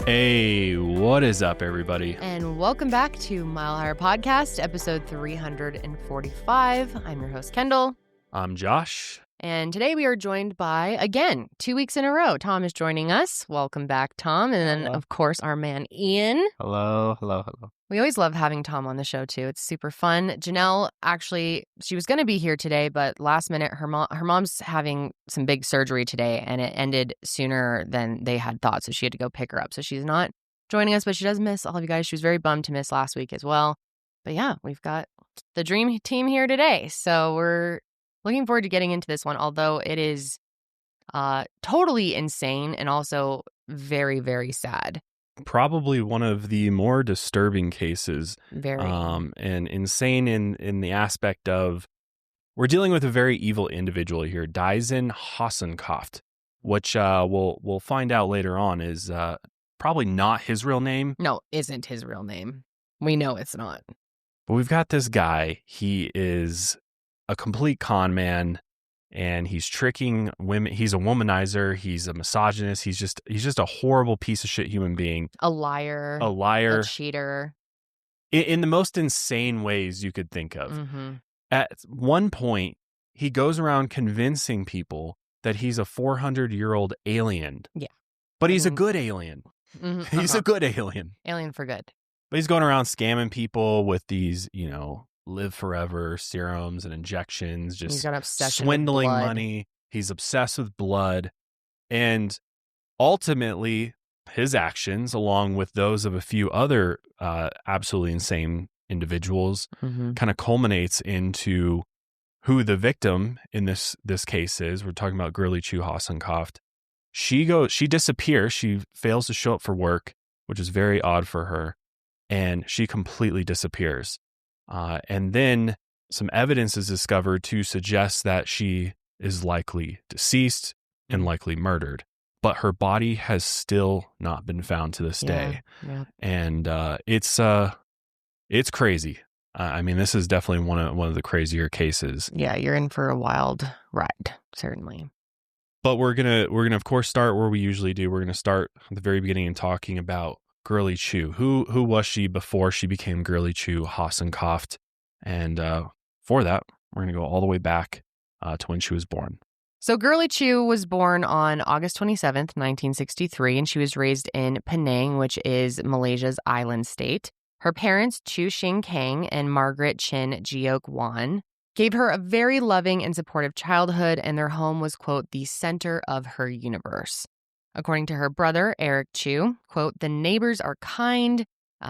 Hey, what is up, everybody? And welcome back to Mile Higher Podcast, episode 345. I'm your host, Kendall. I'm Josh. And today we are joined by, again, 2 weeks in a row, Tom is joining us. Welcome back, Tom. And then, of course, our man, Ian. Hello. We always love having Tom on the show, too. It's super fun. Janelle, actually, she was going to be here today, but last minute, her mom's having some big surgery today, and it ended sooner than they had thought, so she had to go pick her up. So she's not joining us, but she does miss all of you guys. She was very bummed to miss last week as well. But yeah, we've got the dream team here today. So we're looking forward to getting into this one, although it is totally insane and also very, very sad. Probably one of the more disturbing cases. Very. And insane in the aspect of we're dealing with a very evil individual here, Die-Zen Hossencofft, which we'll find out later on is probably not his real name. No, isn't his real name. We know it's not. But we've got this guy. He is a complete con man, and he's tricking women. He's a womanizer. He's a misogynist. He's just a horrible piece of shit human being. A liar. A cheater. In the most insane ways you could think of. Mm-hmm. At one point, he goes around convincing people that he's a 400-year-old alien. Yeah. But he's a good alien. Mm-hmm. He's a good alien. Alien for good. But he's going around scamming people with these, live forever serums and injections, just He's got obsession swindling with blood. money. He's obsessed with blood. And ultimately, his actions, along with those of a few other absolutely insane individuals, kind of culminates into who the victim in this case is. We're talking about Girly Chew Hossencofft. She disappears. She fails to show up for work, which is very odd for her. And she completely disappears. And then some evidence is discovered to suggest that she is likely deceased and likely murdered. But her body has still not been found to this day. Yeah. And it's crazy. I mean, this is definitely one of the crazier cases. Yeah, you're in for a wild ride, certainly. But we're gonna of course start where we usually do. We're gonna start at the very beginning and talking about Girly Chew. Who was she before she became Girly Chew Hossencofft? And for that, we're going to go all the way back to when she was born. So Girly Chew was born on August 27th, 1963, and she was raised in Penang, which is Malaysia's island state. Her parents, Chu Shing Kang and Margaret Chin Jiok Wan, gave her a very loving and supportive childhood, and their home was, quote, the center of her universe. According to her brother, Eric Chew, quote, the neighbors are kind,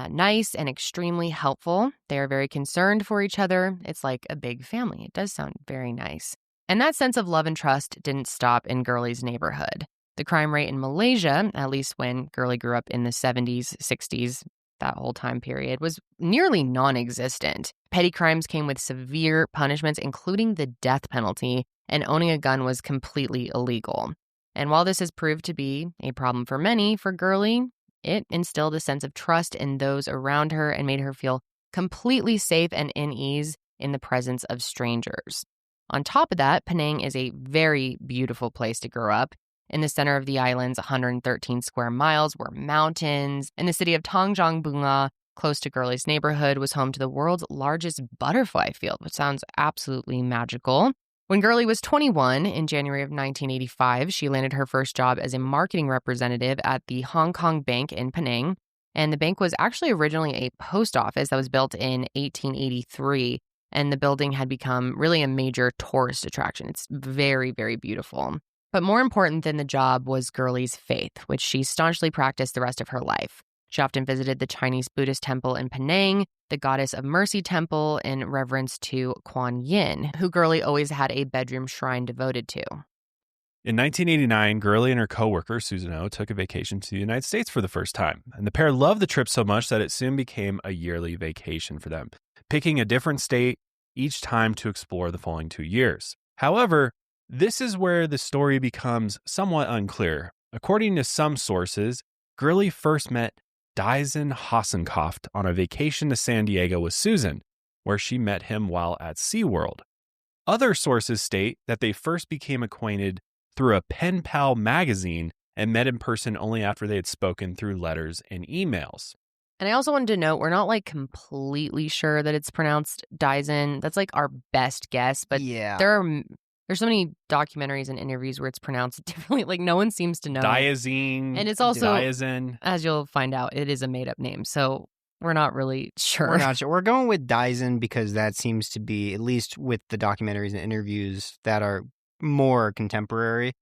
nice, and extremely helpful. They are very concerned for each other. It's like a big family. It does sound very nice. And that sense of love and trust didn't stop in Girly's neighborhood. The crime rate in Malaysia, at least when Girly grew up in the 70s, 60s, that whole time period, was nearly non-existent. Petty crimes came with severe punishments, including the death penalty, and owning a gun was completely illegal. And while this has proved to be a problem for many, for Girly, it instilled a sense of trust in those around her and made her feel completely safe and in ease in the presence of strangers. On top of that, Penang is a very beautiful place to grow up. In the center of the island's 113 square miles were mountains, and the city of Tanjung Bunga, close to Girly's neighborhood, was home to the world's largest butterfly field, which sounds absolutely magical. When Girly was 21 in January of 1985, she landed her first job as a marketing representative at the Hong Kong Bank in Penang. And the bank was actually originally a post office that was built in 1883. And the building had become really a major tourist attraction. It's very, very beautiful. But more important than the job was Girly's faith, which she staunchly practiced the rest of her life. She often visited the Chinese Buddhist temple in Penang, the Goddess of Mercy temple in reverence to Kuan Yin, who Girly always had a bedroom shrine devoted to. In 1989, Girly and her coworker, Susan O, took a vacation to the United States for the first time. And the pair loved the trip so much that it soon became a yearly vacation for them, picking a different state each time to explore the following 2 years. However, this is where the story becomes somewhat unclear. According to some sources, Girly first met Diazien Hossencofft on a vacation to San Diego with Susan, where she met him while at SeaWorld. Other sources state that they first became acquainted through a pen pal magazine and met in person only after they had spoken through letters and emails. And I also wanted to note, we're not like completely sure that it's pronounced Die-Zen. That's like our best guess, but there's so many documentaries and interviews where it's pronounced differently. Like no one seems to know. Diazien. And it's also, Diazien. as you'll find out, it is a made up name. So we're not really sure. We're not sure. We're going with Die-Zen because that seems to be, at least with the documentaries and interviews that are more contemporary,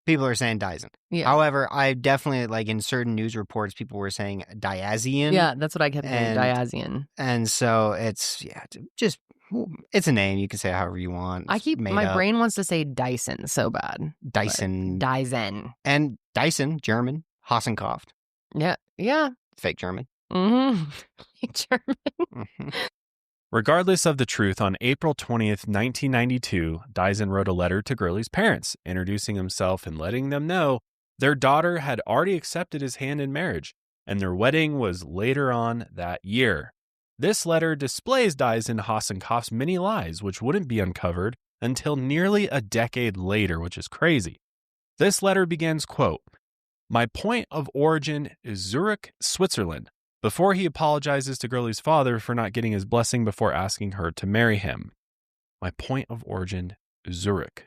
people are saying Die-Zen. Yeah. However, I definitely, like in certain news reports, people were saying Diazien. Yeah, that's what I kept saying, Diazien. And so it's, just, it's a name. You can say it however you want. My brain wants to say Dyson so bad. Dyson. Die-Zen. And Dyson, German, Hossencofft. Yeah. Fake German. Mm-hmm. Fake German. Mm-hmm. Regardless of the truth, on April 20th, 1992, Diazien wrote a letter to Girly's parents, introducing himself and letting them know their daughter had already accepted his hand in marriage, and their wedding was later on that year. This letter displays Diazien Hossencofft's many lies, which wouldn't be uncovered until nearly a decade later, which is crazy. This letter begins, quote, "My point of origin is Zurich, Switzerland," before he apologizes to Girly's father for not getting his blessing before asking her to marry him. My point of origin is Zurich,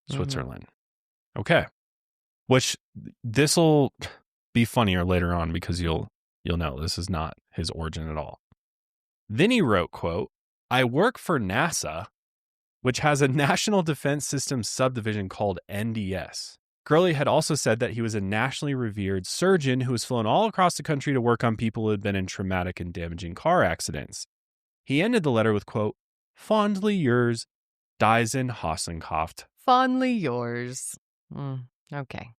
Switzerland. Mm-hmm. Okay. Which this'll be funnier later on because you'll know this is not his origin at all. Then he wrote, quote, "I work for NASA, which has a National Defense Systems subdivision called NDS. Girly had also said that he was a nationally revered surgeon who was flown all across the country to work on people who had been in traumatic and damaging car accidents." He ended the letter with, quote, "Fondly yours, Diazien Hossencofft." Fondly yours. Okay.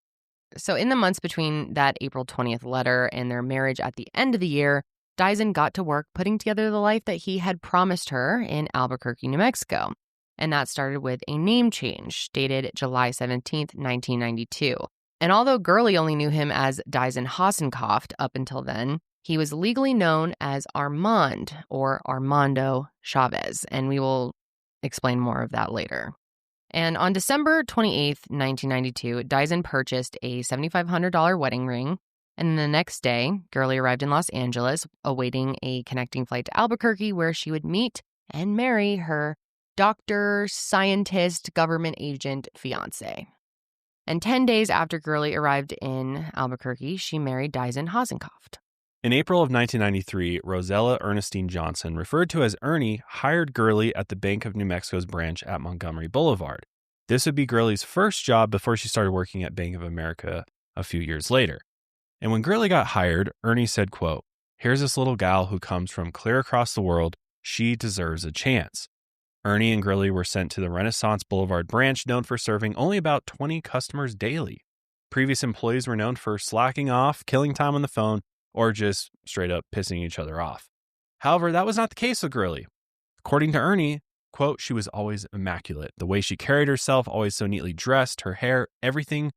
So in the months between that April 20th letter and their marriage at the end of the year, Diazien got to work putting together the life that he had promised her in Albuquerque, New Mexico. And that started with a name change dated July 17th, 1992. And although Girly only knew him as Diazien Hossencofft up until then, he was legally known as Armand or Armando Chavez, and we will explain more of that later. And on December 28th, 1992, Diazien purchased a $7,500 wedding ring. And the next day, Girly arrived in Los Angeles, awaiting a connecting flight to Albuquerque where she would meet and marry her doctor, scientist, government agent fiance. And 10 days after Girly arrived in Albuquerque, she married Diazien Hossencofft. In April of 1993, Rosella Ernestine Johnson, referred to as Ernie, hired Girly at the Bank of New Mexico's branch at Montgomery Boulevard. This would be Girly's first job before she started working at Bank of America a few years later. And when Girly got hired, Ernie said, quote, "Here's this little gal who comes from clear across the world. She deserves a chance." Ernie and Girly were sent to the Renaissance Boulevard branch, known for serving only about 20 customers daily. Previous employees were known for slacking off, killing time on the phone, or just straight up pissing each other off. However, that was not the case with Girly. According to Ernie, quote, "She was always immaculate. The way she carried herself, always so neatly dressed, her hair, everything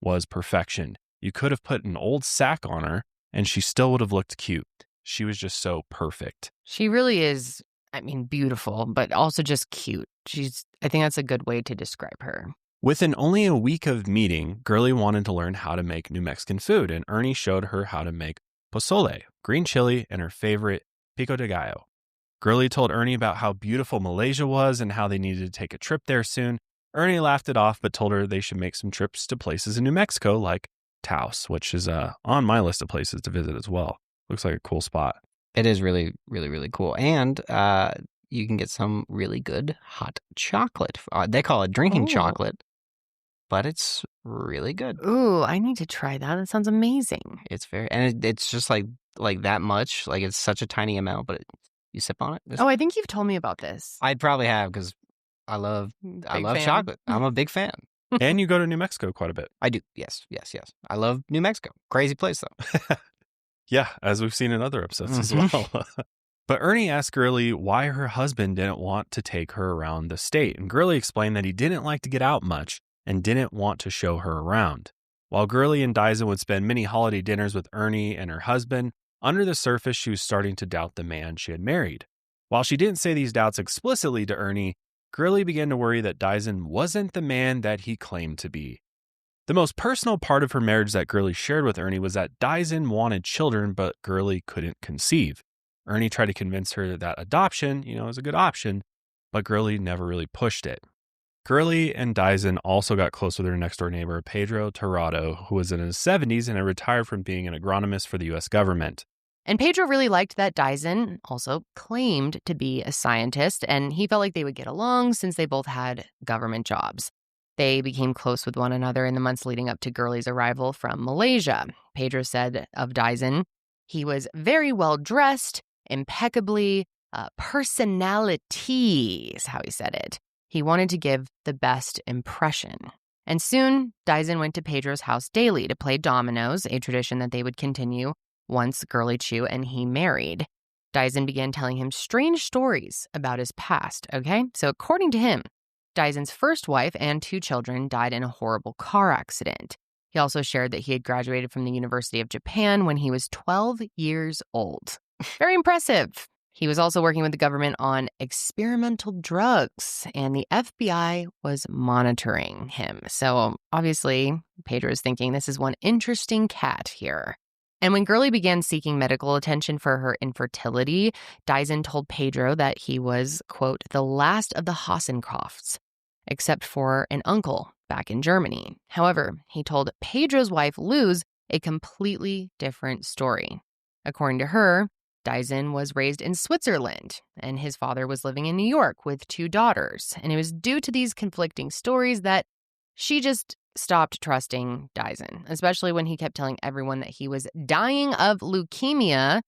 was perfection. You could have put an old sack on her, and she still would have looked cute. She was just so perfect." She really is, beautiful, but also just cute. I think that's a good way to describe her. Within only a week of meeting, Girly wanted to learn how to make New Mexican food, and Ernie showed her how to make pozole, green chili, and her favorite, pico de gallo. Girly told Ernie about how beautiful Malaysia was and how they needed to take a trip there soon. Ernie laughed it off, but told her they should make some trips to places in New Mexico like Taos, which is on my list of places to visit as well. Looks like a cool spot. It is really, really, really cool. And you can get some really good hot chocolate. They call it drinking chocolate, but it's really good. Ooh, I need to try that. That sounds amazing. It's it's just like that much. Like it's such a tiny amount, but you sip on it. I think you've told me about this. I'd probably have because I love chocolate. I'm a big fan. And you go to New Mexico quite a bit. I do. Yes. I love New Mexico. Crazy place, though. Yeah, as we've seen in other episodes as well. But Ernie asked Girly why her husband didn't want to take her around the state. And Girly explained that he didn't like to get out much and didn't want to show her around. While Girly and Diazien would spend many holiday dinners with Ernie and her husband, under the surface, she was starting to doubt the man she had married. While she didn't say these doubts explicitly to Ernie, Girly began to worry that Diazien wasn't the man that he claimed to be. The most personal part of her marriage that Girly shared with Ernie was that Diazien wanted children, but Girly couldn't conceive. Ernie tried to convince her that adoption, is a good option, but Girly never really pushed it. Girly and Diazien also got close with her next-door neighbor, Pedro Tirado, who was in his 70s and had retired from being an agronomist for the U.S. government. And Pedro really liked that Diazien also claimed to be a scientist, and he felt like they would get along since they both had government jobs. They became close with one another in the months leading up to Girly's arrival from Malaysia. Pedro said of Diazien, he was very well dressed, impeccably, personality is how he said it. He wanted to give the best impression. And soon, Diazien went to Pedro's house daily to play dominoes, a tradition that they would continue once Girly Chew and he married. Diazien began telling him strange stories about his past, okay? So according to him, Diazien's first wife and 2 children died in a horrible car accident. He also shared that he had graduated from the University of Japan when he was 12 years old. Very impressive. He was also working with the government on experimental drugs, and the FBI was monitoring him. So obviously, Pedro is thinking this is one interesting cat here. And when Girly began seeking medical attention for her infertility, Diazien told Pedro that he was, quote, the last of the Hossencofts, except for an uncle back in Germany. However, he told Pedro's wife, Luz, a completely different story. According to her, Diazien was raised in Switzerland, and his father was living in New York with 2 daughters. And it was due to these conflicting stories that she just stopped trusting Diazien, especially when he kept telling everyone that he was dying of leukemia,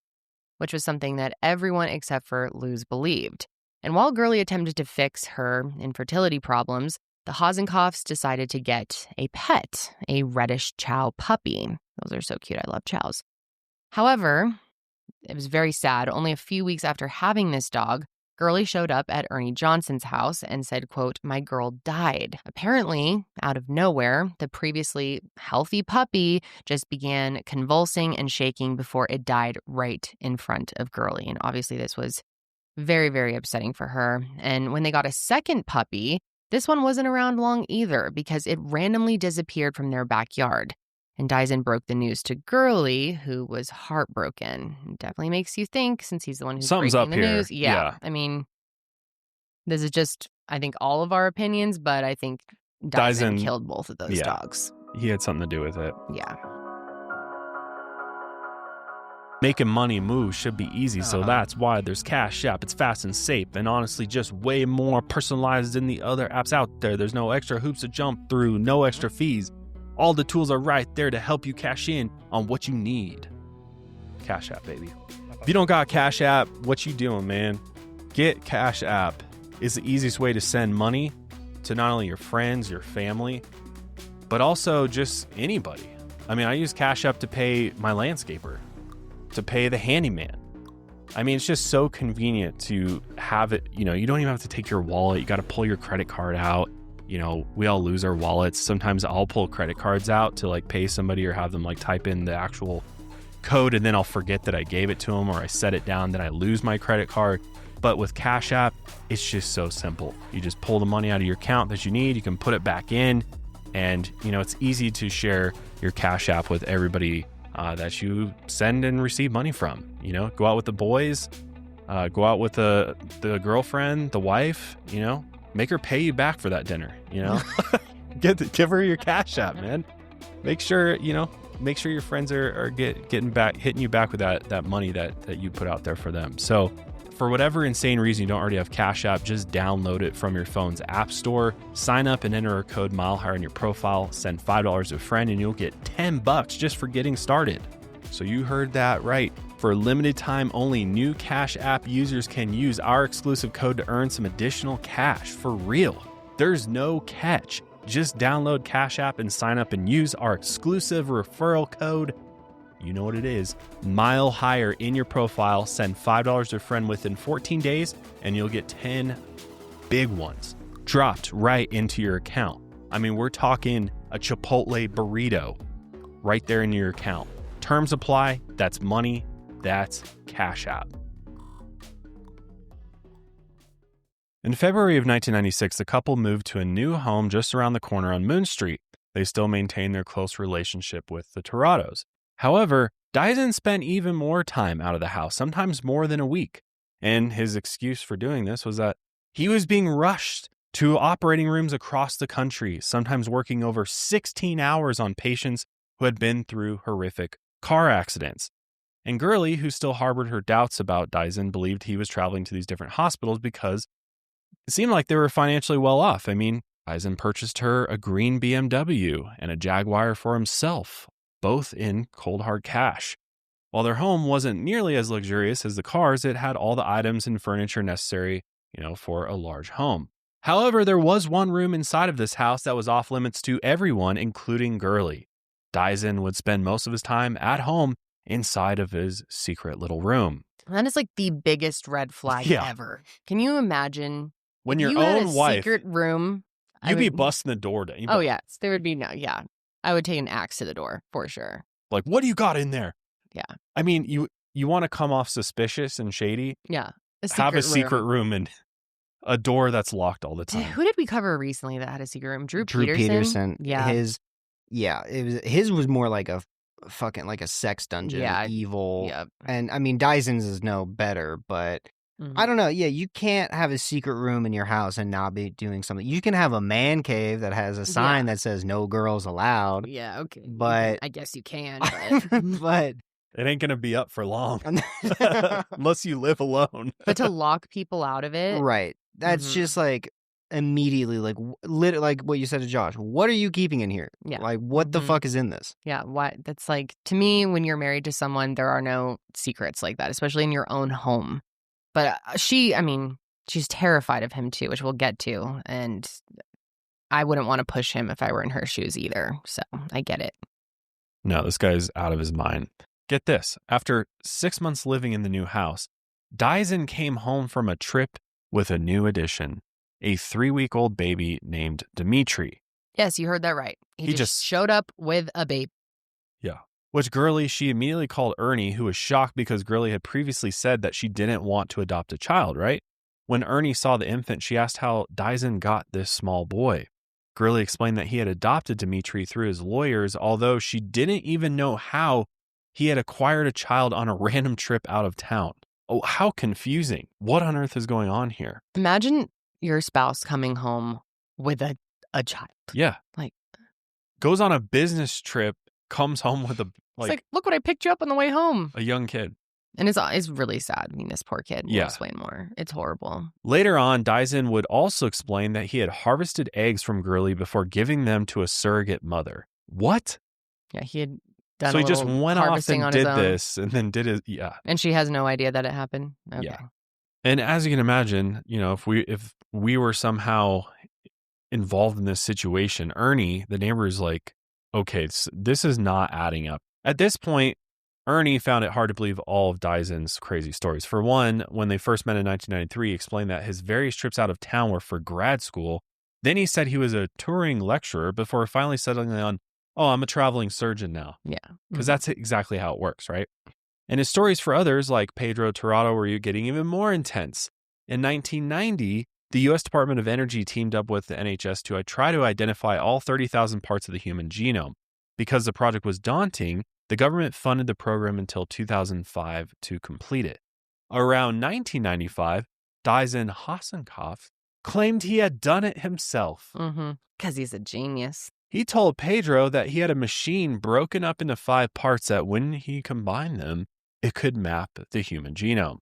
which was something that everyone except for Luz believed. And while Girly attempted to fix her infertility problems, the Hossencofts decided to get a pet, a reddish chow puppy. Those are so cute. I love chows. However, it was very sad. Only a few weeks after having this dog, Girly showed up at Ernie Johnson's house and said, quote, my girl died. Apparently, out of nowhere, the previously healthy puppy just began convulsing and shaking before it died right in front of Girly. And obviously this was very, very upsetting for her. And when they got a second puppy, this one wasn't around long either because it randomly disappeared from their backyard. And Diazien broke the news to Girly, who was heartbroken. It definitely makes you think, since he's the one who's Something's breaking up the here. news. Yeah. I mean, this is just, I think, all of our opinions, but I think Diazien killed both of those dogs. He had something to do with it. Yeah. Making money move should be easy, so that's why there's Cash App. It's fast and safe, and honestly just way more personalized than the other apps out there. There's no extra hoops to jump through, no extra fees. All the tools are right there to help you cash in on what you need. Cash App, baby. If you don't got Cash App, what you doing, man? Get Cash App. It's the easiest way to send money to not only your friends, your family, but also just anybody. I mean, I use Cash App to pay my landscaper, to pay the handyman. I mean, it's just so convenient to have it. You don't even have to take your wallet. You got to pull your credit card out. We all lose our wallets. Sometimes I'll pull credit cards out to pay somebody or have them type in the actual code, and then I'll forget that I gave it to them or I set it down, then I lose my credit card. But with Cash App, it's just so simple. You just pull the money out of your account that you need, you can put it back in, and it's easy to share your Cash App with everybody that you send and receive money from. Go out with the boys, go out with the girlfriend, the wife, make her pay you back for that dinner, give her your Cash App, man. Make sure your friends are hitting you back with that money that you put out there for them. So for whatever insane reason you don't already have Cash App, just download it from your phone's app store, sign up and enter our code MileHigher in your profile, send $5 to a friend, and you'll get $10 just for getting started. So you heard that right. For a limited time only, new Cash App users can use our exclusive code to earn some additional cash. For real. There's no catch. Just download Cash App and sign up and use our exclusive referral code. You know what it is. MileHigher in your profile. Send $5 to a friend within 14 days and you'll get 10 big ones dropped right into your account. I mean, we're talking a Chipotle burrito right there in your account. Terms apply. That's money. That's Cash App. In February of 1996, the couple moved to a new home just around the corner on Moon Street. they still maintained their close relationship with the Tirados. However, Diazien spent even more time out of the house, sometimes more than a week. And his excuse for doing this was that he was being rushed to operating rooms across the country, sometimes working over 16 hours on patients who had been through horrific car accidents. And Girly, who still harbored her doubts about Diazien, believed he was traveling to these different hospitals because it seemed like they were financially well off. I mean, Diazien purchased her a green BMW and a Jaguar for himself, both in cold hard cash. While their home wasn't nearly as luxurious as the cars, it had all the items and furniture necessary, for a large home. However, there was one room inside of this house that was off limits to everyone, including Girly. Diazien would spend most of his time at home inside of his secret little room. That is like the biggest red flag ever. Can you imagine when your own wife secret room? You'd be busting the door down. Oh yes, there would be I would take an axe to the door for sure. Like, what do you got in there? Yeah. I mean, you want to come off suspicious and shady? Yeah. Have a secret room and a door that's locked all the time. Who did we cover recently that had a secret room? Drew Peterson. Yeah. His was more like a fucking like a sex dungeon. Yeah. Evil. Yep. And I mean, Dyson's is no better, but I don't know. Yeah, you can't have a secret room in your house and not be doing something. You can have a man cave that has a sign that says no girls allowed. Yeah, okay. But I guess you can, but it ain't going to be up for long unless you live alone. But to lock people out of it. Right. That's just like immediately like like what you said to Josh. What are you keeping in here? Yeah. Like what the fuck is in this? Yeah. What? That's like, to me, when you're married to someone, there are no secrets like that, especially in your own home. But she's terrified of him too, which we'll get to. And I wouldn't want to push him if I were in her shoes either. So I get it. No, this guy's out of his mind. Get this. After 6 months living in the new house, Diazien came home from a trip with a new addition, a 3-week-old baby named Demetri. Yes, you heard that right. He just showed up with a baby. Yeah. Which Girly, she immediately called Ernie, who was shocked because Girly had previously said that she didn't want to adopt a child, right? When Ernie saw the infant, she asked how Diazien got this small boy. Girly explained that he had adopted Demetri through his lawyers, although she didn't even know how he had acquired a child on a random trip out of town. Oh, how confusing. What on earth is going on here? Imagine your spouse coming home with a child. Yeah. Like, goes on a business trip, comes home with it's like, look what I picked you up on the way home. A young kid. And it's really sad. I mean, this poor kid. We'll explain more. It's horrible. Later on, Diazien would also explain that he had harvested eggs from Girly before giving them to a surrogate mother. What? Yeah, he had done so he just went off and did own. this and then did it. Yeah. And she has no idea that it happened? Okay. Yeah. And as you can imagine, if we were somehow involved in this situation, Ernie, the neighbor, is like, okay, this is not adding up. At this point, Ernie found it hard to believe all of Diazien's crazy stories. For one, when they first met in 1993, he explained that his various trips out of town were for grad school. Then he said he was a touring lecturer before finally settling on, oh, I'm a traveling surgeon now. Yeah. Because that's exactly how it works, right? And his stories for others, like Pedro Tirado, were getting even more intense. In 1990, the U.S. Department of Energy teamed up with the NHS to try to identify all 30,000 parts of the human genome. Because the project was daunting, the government funded the program until 2005 to complete it. Around 1995, Die-Zen Hossencofft claimed he had done it himself. Because he's a genius. He told Pedro that he had a machine broken up into 5 parts that when he combined them, it could map the human genome.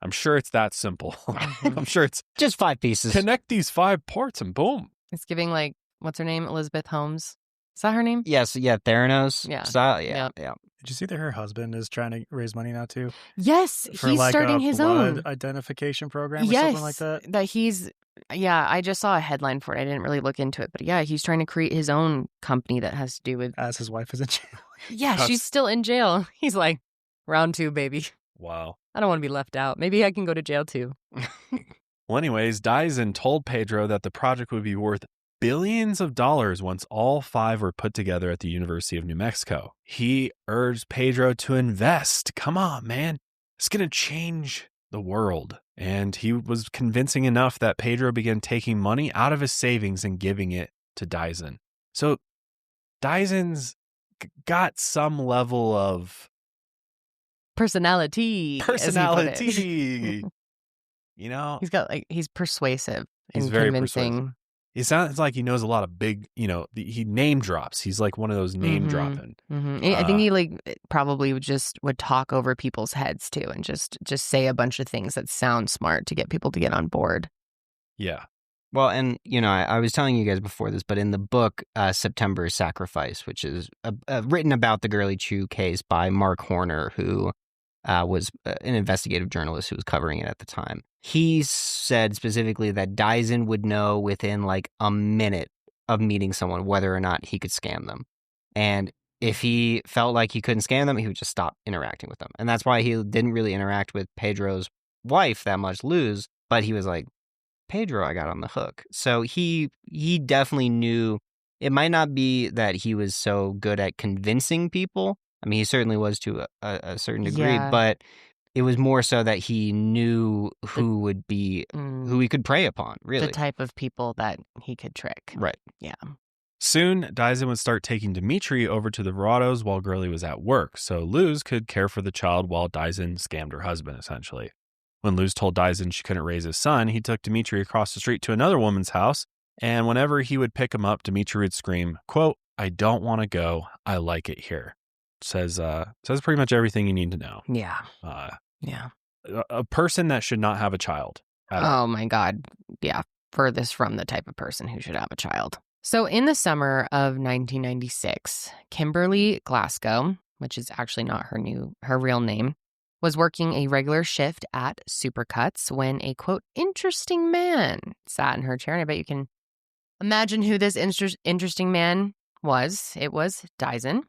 I'm sure it's that simple. I'm sure it's just 5 pieces. Connect these 5 parts and boom. It's giving like, what's her name? Elizabeth Holmes. Is that her name? Yes, yeah, Theranos. Yeah. Style. Yeah. Did you see that her husband is trying to raise money now too? Yes, he's like starting his own blood identification program or something like that. I just saw a headline for it. I didn't really look into it, but yeah, he's trying to create his own company that has to do with. As his wife is in jail. Yeah, she's still in jail. He's like, round 2, baby. Wow. I don't want to be left out. Maybe I can go to jail too. Well, anyways, Diazien told Pedro that the project would be worth billions of dollars once all 5 were put together at the University of New Mexico. He urged Pedro to invest. Come on, man. It's going to change the world. And he was convincing enough that Pedro began taking money out of his savings and giving it to Diazien. So Diazen's got some level of personality. You know, he's persuasive. He's and very convincing. persuasive. He sounds like he knows a lot of big, he name drops. He's like one of those name dropping. I think he probably would talk over people's heads too, and just say a bunch of things that sound smart to get people to get on board. Yeah. Well, and, I was telling you guys before this, but in the book, September's Sacrifice, which is written about the Girly Chew case by Mark Horner, who was an investigative journalist who was covering it at the time. He said specifically that Diazien would know within a minute of meeting someone whether or not he could scam them. And if he felt like he couldn't scam them, he would just stop interacting with them. And that's why he didn't really interact with Pedro's wife that much, Luz, but he was like, Pedro, I got on the hook. So he definitely knew. It might not be that he was so good at convincing people. I mean, he certainly was to a certain degree, but it was more so that he knew who he could prey upon, really. The type of people that he could trick. Right. Yeah. Soon, Diazien would start taking Demetri over to the Verados while Girly was at work, so Luz could care for the child while Diazien scammed her husband, essentially. When Luz told Diazien she couldn't raise his son, he took Demetri across the street to another woman's house, and whenever he would pick him up, Demetri would scream, quote, "I don't want to go. I like it here." Says pretty much everything you need to know. Yeah. Yeah. A person that should not have a child. Oh my God. Yeah. Furthest from the type of person who should have a child. So in the summer of 1996, Kimberly Glasgow, which is actually not her real name, was working a regular shift at Supercuts when a, quote, interesting man sat in her chair. And I bet you can imagine who this interesting man was. It was Diazien.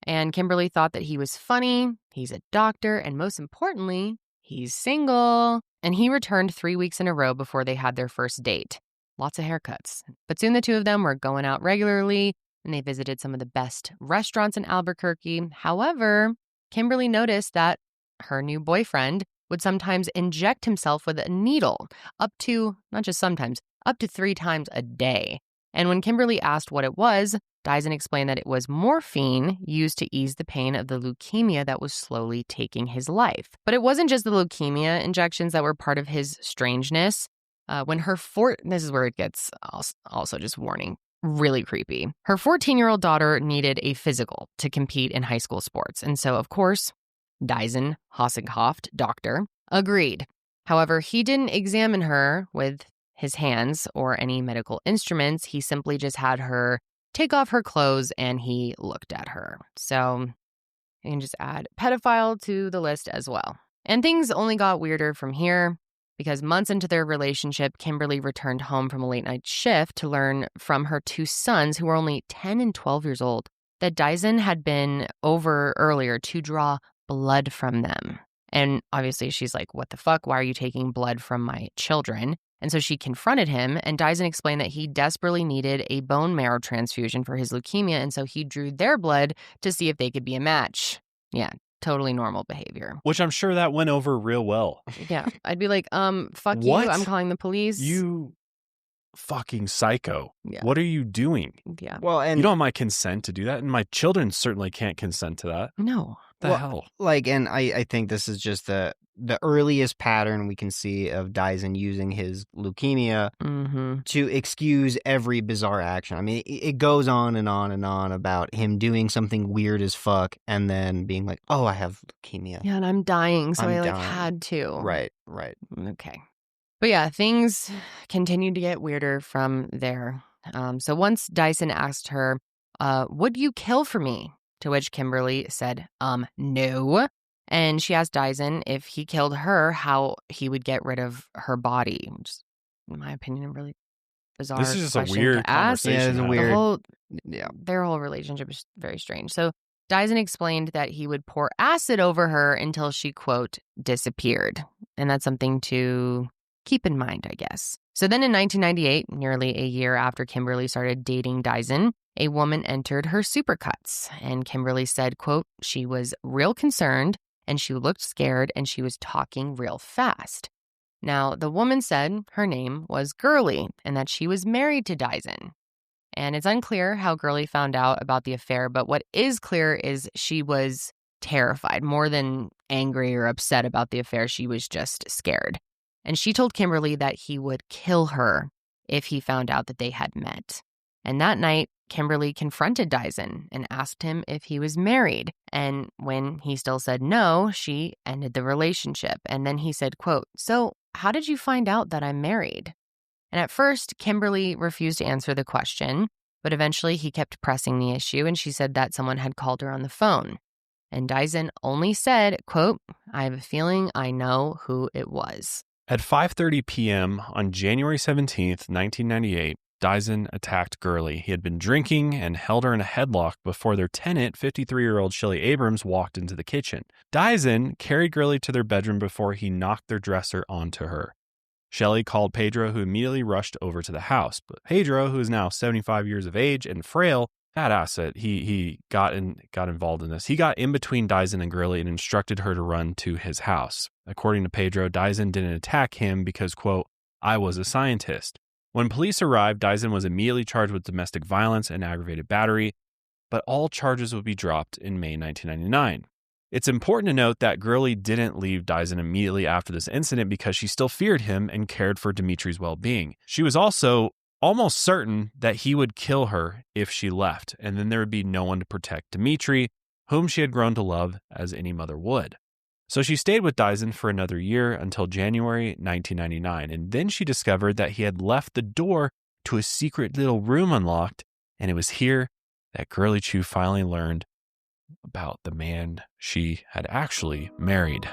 And Kimberly thought that he was funny, he's a doctor, and most importantly, he's single. And he returned 3 weeks in a row before they had their first date. Lots of haircuts. But soon the two of them were going out regularly, and they visited some of the best restaurants in Albuquerque. However, Kimberly noticed that her new boyfriend would sometimes inject himself with a needle, not just sometimes, up to 3 times a day. And when Kimberly asked what it was, Diazien explained that it was morphine used to ease the pain of the leukemia that was slowly taking his life. But it wasn't just the leukemia injections that were part of his strangeness. This is where it gets also just warning, really creepy. Her 14-year-old daughter needed a physical to compete in high school sports. And so, of course, Diazien Hossencofft, doctor, agreed. However, he didn't examine her with his hands or any medical instruments. He simply just had her take off her clothes and he looked at her. So you can just add pedophile to the list as well. And things only got weirder from here because months into their relationship, Kimberly returned home from a late night shift to learn from her 2 sons, who were only 10 and 12 years old, that Diazien had been over earlier to draw blood from them. And obviously she's like, what the fuck? Why are you taking blood from my children? And so she confronted him, and Diazien explained that he desperately needed a bone marrow transfusion for his leukemia, and so he drew their blood to see if they could be a match. Yeah, totally normal behavior. Which I'm sure that went over real well. Yeah, I'd be like, fuck what? You, I'm calling the police. You fucking psycho. Yeah. What are you doing? Yeah. Well, and you don't have my consent to do that, and my children certainly can't consent to that. No. The hell? And I think this is just the earliest pattern we can see of Diazien using his leukemia to excuse every bizarre action. I mean, it goes on and on and on about him doing something weird as fuck and then being like, oh, I have leukemia. Yeah, and I'm dying, so I'm I dying. had to. Right. Okay. But yeah, things continued to get weirder from there. So once Diazien asked her, would you kill for me? To which Kimberly said, no. And she asked Diazien if he killed her, how he would get rid of her body. Which is, in my opinion, a really bizarre This is just question a weird to ask. conversation. Yeah, it's a weird. Their whole relationship is very strange. So Diazien explained that he would pour acid over her until she, quote, disappeared. And that's something to keep in mind, I guess. So then in 1998, nearly a year after Kimberly started dating Diazien, a woman entered her Supercuts. And Kimberly said, quote, she was real concerned and she looked scared and she was talking real fast. Now, the woman said her name was Girly and that she was married to Diazien. And it's unclear how Girly found out about the affair, but what is clear is she was terrified. More than angry or upset about the affair, she was just scared. And she told Kimberly that he would kill her if he found out that they had met. And that night, Kimberly confronted Diazien and asked him if he was married. And when he still said no, she ended the relationship. And then he said, quote, "So how did you find out that I'm married?" And at first, Kimberly refused to answer the question, but eventually he kept pressing the issue, and she said that someone had called her on the phone. And Diazien only said, quote, "I have a feeling I know who it was." At 5:30 p.m. on January 17th, 1998, Diazien attacked Girly. He had been drinking and held her in a headlock before their tenant, 53-year-old Shelly Abrams, walked into the kitchen. Diazien carried Girly to their bedroom before he knocked their dresser onto her. Shelly called Pedro, who immediately rushed over to the house. But Pedro, who is now 75 years of age and frail, bad asset, he got involved in this. He got in between Diazien and Girly and instructed her to run to his house. According to Pedro, Diazien didn't attack him because, quote, "I was a scientist." When police arrived, Diazien was immediately charged with domestic violence and aggravated battery, but all charges would be dropped in May 1999. It's important to note that Girly didn't leave Diazien immediately after this incident because she still feared him and cared for Demetri's well-being. She was also almost certain that he would kill her if she left, and then there would be no one to protect Demetri, whom she had grown to love as any mother would. So she stayed with Diazien for another year until January 1999, and then she discovered that he had left the door to a secret little room unlocked, and it was here that Girly Chew finally learned about the man she had actually married.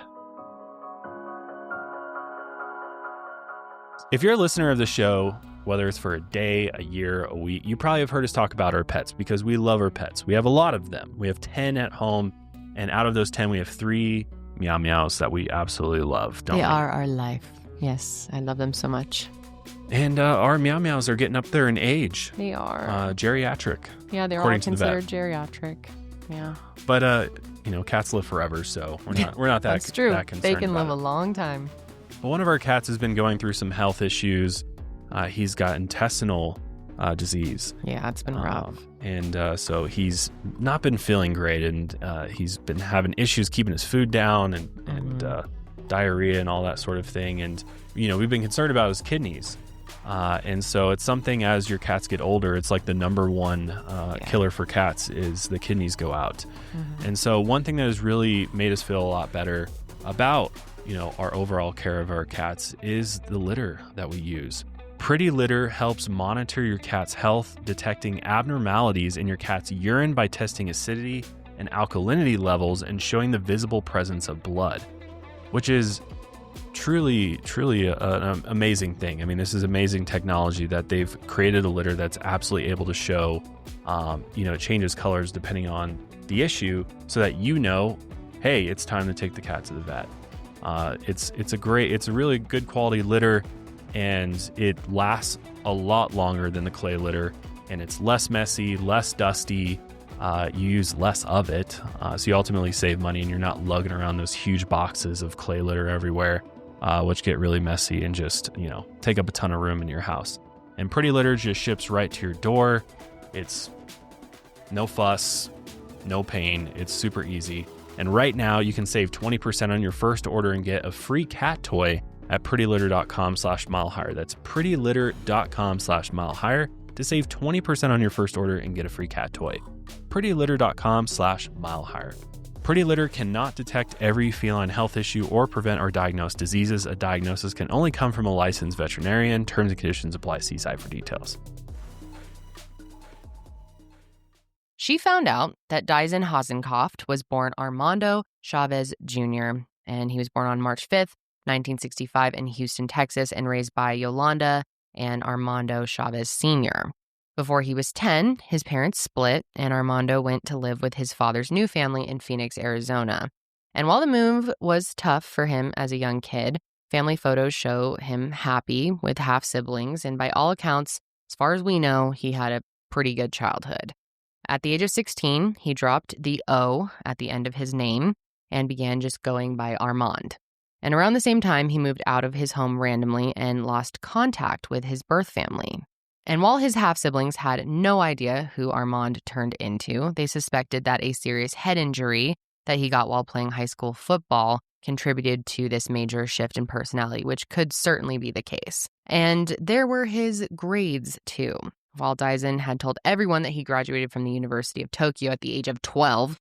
If you're a listener of the show, whether it's for a day, a year, a week, you probably have heard us talk about our pets because we love our pets. We have a lot of them. We have 10 at home, and out of those 10, we have 3 meow meows that we absolutely love, don't we? They are our life. Yes, I love them so much. And our meow meows are getting up there in age. They are. Geriatric. Yeah, they're all considered geriatric. Yeah. But, cats live forever, so we're not that, That's true. that concerned. They can live a long time. But one of our cats has been going through some health issues. He's got intestinal disease. Yeah, it's been rough. And so he's not been feeling great, and he's been having issues keeping his food down and diarrhea and all that sort of thing. And, we've been concerned about his kidneys. And so it's something as your cats get older, it's like the number one killer for cats is the kidneys go out. Mm-hmm. And so one thing that has really made us feel a lot better about, our overall care of our cats is the litter that we use. Pretty Litter helps monitor your cat's health, detecting abnormalities in your cat's urine by testing acidity and alkalinity levels and showing the visible presence of blood, which is truly an amazing thing. I mean, this is amazing technology that they've created a litter that's absolutely able to show, it changes colors depending on the issue so that hey, it's time to take the cat to the vet. It's a really good quality litter, and it lasts a lot longer than the clay litter, and it's less messy, less dusty. You use less of it, so you ultimately save money, and you're not lugging around those huge boxes of clay litter everywhere, which get really messy and just, take up a ton of room in your house. And Pretty Litter just ships right to your door. It's no fuss, no pain. It's super easy. And right now you can save 20% on your first order and get a free cat toy at prettylitter.com/milehigher. That's prettylitter.com/milehigher to save 20% on your first order and get a free cat toy. prettylitter.com/milehigher. Pretty Litter cannot detect every feline health issue or prevent or diagnose diseases. A diagnosis can only come from a licensed veterinarian. Terms and conditions apply. See site for details. She found out that Diazien Hossencofft was born Armando Chavez Jr., and he was born on March 5th, 1965 in Houston, Texas, and raised by Yolanda and Armando Chavez Sr. Before he was 10, his parents split, and Armando went to live with his father's new family in Phoenix, Arizona. And while the move was tough for him as a young kid, family photos show him happy with half-siblings, and by all accounts, as far as we know, he had a pretty good childhood. At the age of 16, he dropped the O at the end of his name and began just going by Armand. And around the same time, he moved out of his home randomly and lost contact with his birth family. And while his half-siblings had no idea who Armand turned into, they suspected that a serious head injury that he got while playing high school football contributed to this major shift in personality, which could certainly be the case. And there were his grades, too. While Diazien had told everyone that he graduated from the University of Tokyo at the age of 12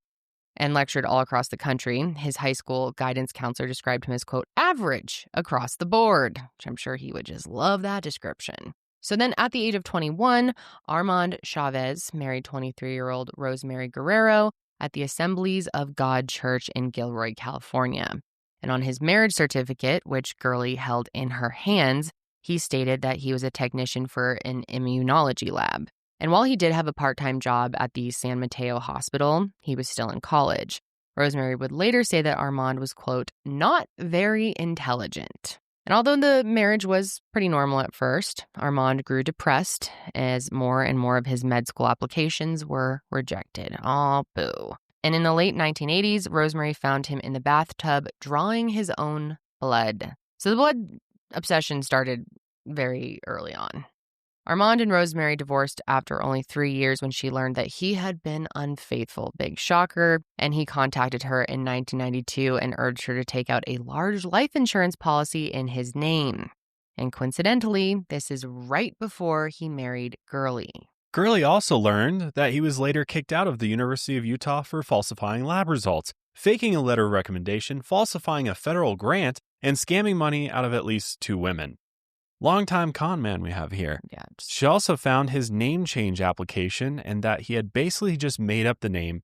and lectured all across the country, his high school guidance counselor described him as, quote, average across the board, which I'm sure he would just love that description. So then at the age of 21, Armand Chavez married 23-year-old Rosemary Guerrero at the Assemblies of God Church in Gilroy, California. And on his marriage certificate, which Girly held in her hands, he stated that he was a technician for an immunology lab. And while he did have a part-time job at the San Mateo Hospital, he was still in college. Rosemary would later say that Armand was, quote, not very intelligent. And although the marriage was pretty normal at first, Armand grew depressed as more and more of his med school applications were rejected. Aw, boo. And in the late 1980s, Rosemary found him in the bathtub drawing his own blood. So the blood obsession started very early on. Armand and Rosemary divorced after only 3 years when she learned that he had been unfaithful. Big shocker. And he contacted her in 1992 and urged her to take out a large life insurance policy in his name. And coincidentally, this is right before he married Girly. Girly also learned that he was later kicked out of the University of Utah for falsifying lab results, faking a letter of recommendation, falsifying a federal grant, and scamming money out of at least 2 women. Longtime con man we have here. Yeah. She also found his name change application and that he had basically just made up the name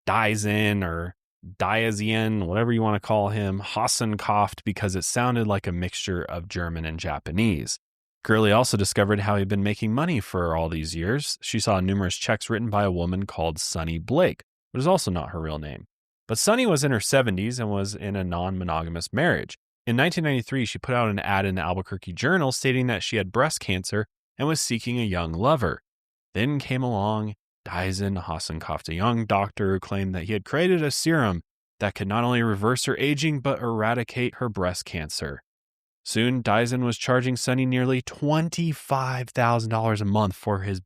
Die-Zen or Diazien, whatever you want to call him, Hossencofft, because it sounded like a mixture of German and Japanese. Girly also discovered how he'd been making money for all these years. She saw numerous checks written by a woman called Sunny Blake, which is also not her real name. But Sunny was in her 70s and was in a non-monogamous marriage. In 1993, she put out an ad in the Albuquerque Journal stating that she had breast cancer and was seeking a young lover. Then came along Diazien Hossencofft, a young doctor who claimed that he had created a serum that could not only reverse her aging but eradicate her breast cancer. Soon, Diazien was charging Sunny nearly $25,000 a month for his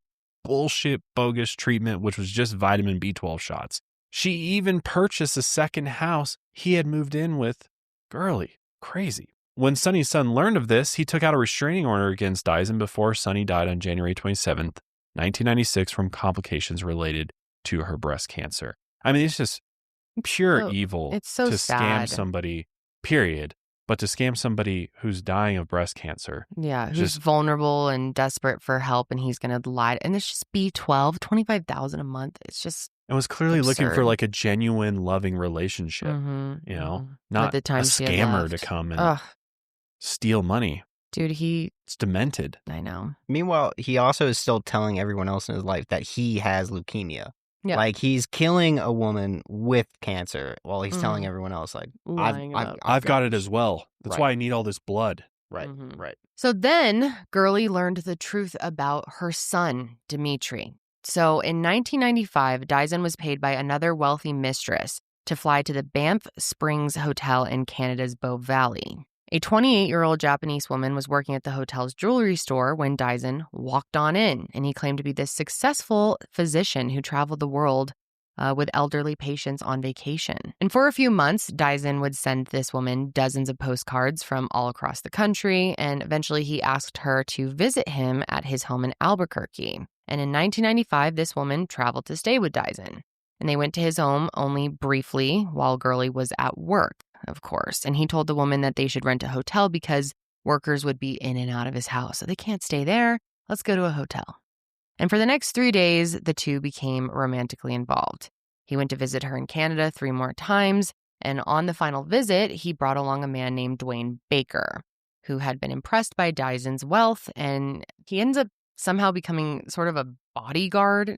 bullshit bogus treatment, which was just vitamin B12 shots. She even purchased a second house he had moved in with Girly. Crazy. When Sunny's son learned of this, he took out a restraining order against Diazien before Sunny died on January 27th, 1996 from complications related to her breast cancer. I mean, it's just pure evil it's so to sad. Scam somebody, period. But to scam somebody who's dying of breast cancer. Yeah, who's vulnerable and desperate for help, and he's going to lie. And it's just B12, $25,000 a month. It's just and was clearly absurd. Looking for like a genuine loving relationship, not a scammer to come and steal money. Dude, it's demented. I know. Meanwhile, he also is still telling everyone else in his life that he has leukemia. Yeah. Like he's killing a woman with cancer while he's telling everyone else, like, I've got it as well. That's why I need all this blood. Right. So then Girly learned the truth about her son, Demetri. So in 1995, Diazien was paid by another wealthy mistress to fly to the Banff Springs Hotel in Canada's Bow Valley. A 28-year-old Japanese woman was working at the hotel's jewelry store when Diazien walked on in, and he claimed to be this successful physician who traveled the world with elderly patients on vacation. And for a few months, Diazien would send this woman dozens of postcards from all across the country, and eventually he asked her to visit him at his home in Albuquerque. And in 1995, this woman traveled to stay with Diazien. And they went to his home only briefly while Girly was at work, of course. And he told the woman that they should rent a hotel because workers would be in and out of his house. So they can't stay there. Let's go to a hotel. And for the next 3 days, the two became romantically involved. He went to visit her in Canada 3 more times. And on the final visit, he brought along a man named Dwayne Baker, who had been impressed by Diazien's wealth. And he ends up somehow becoming sort of a bodyguard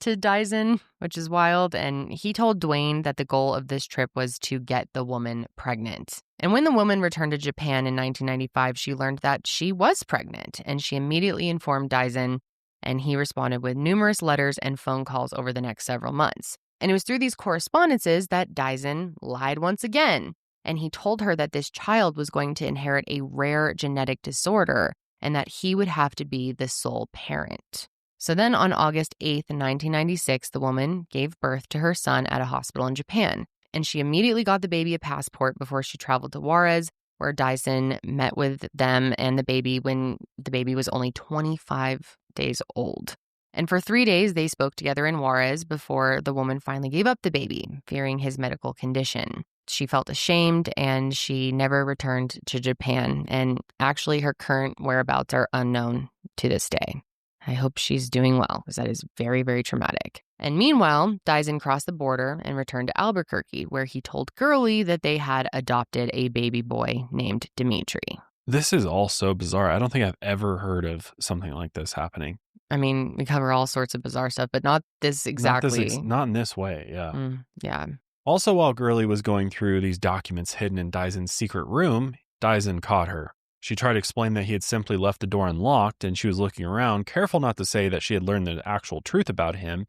to Diazien, which is wild. And he told Dwayne that the goal of this trip was to get the woman pregnant. And when the woman returned to Japan in 1995, she learned that she was pregnant, and she immediately informed Diazien, and he responded with numerous letters and phone calls over the next several months. And it was through these correspondences that Diazien lied once again, and he told her that this child was going to inherit a rare genetic disorder and that he would have to be the sole parent. So then on August 8th, 1996, the woman gave birth to her son at a hospital in Japan, and she immediately got the baby a passport before she traveled to Juarez, where Diazien met with them and the baby when the baby was only 25 days old. And for 3 days, they spoke together in Juarez before the woman finally gave up the baby, fearing his medical condition. She felt ashamed and she never returned to Japan. And actually, her current whereabouts are unknown to this day. I hope she's doing well, because that is very, very traumatic. And meanwhile, Diazien crossed the border and returned to Albuquerque, where he told Girly that they had adopted a baby boy named Demetri. This is all so bizarre. I don't think I've ever heard of something like this happening. I mean, we cover all sorts of bizarre stuff, but not this exactly. Not in this way, yeah. Yeah. Also, while Girly was going through these documents hidden in Diazien's secret room, Diazien caught her. She tried to explain that he had simply left the door unlocked and she was looking around, careful not to say that she had learned the actual truth about him.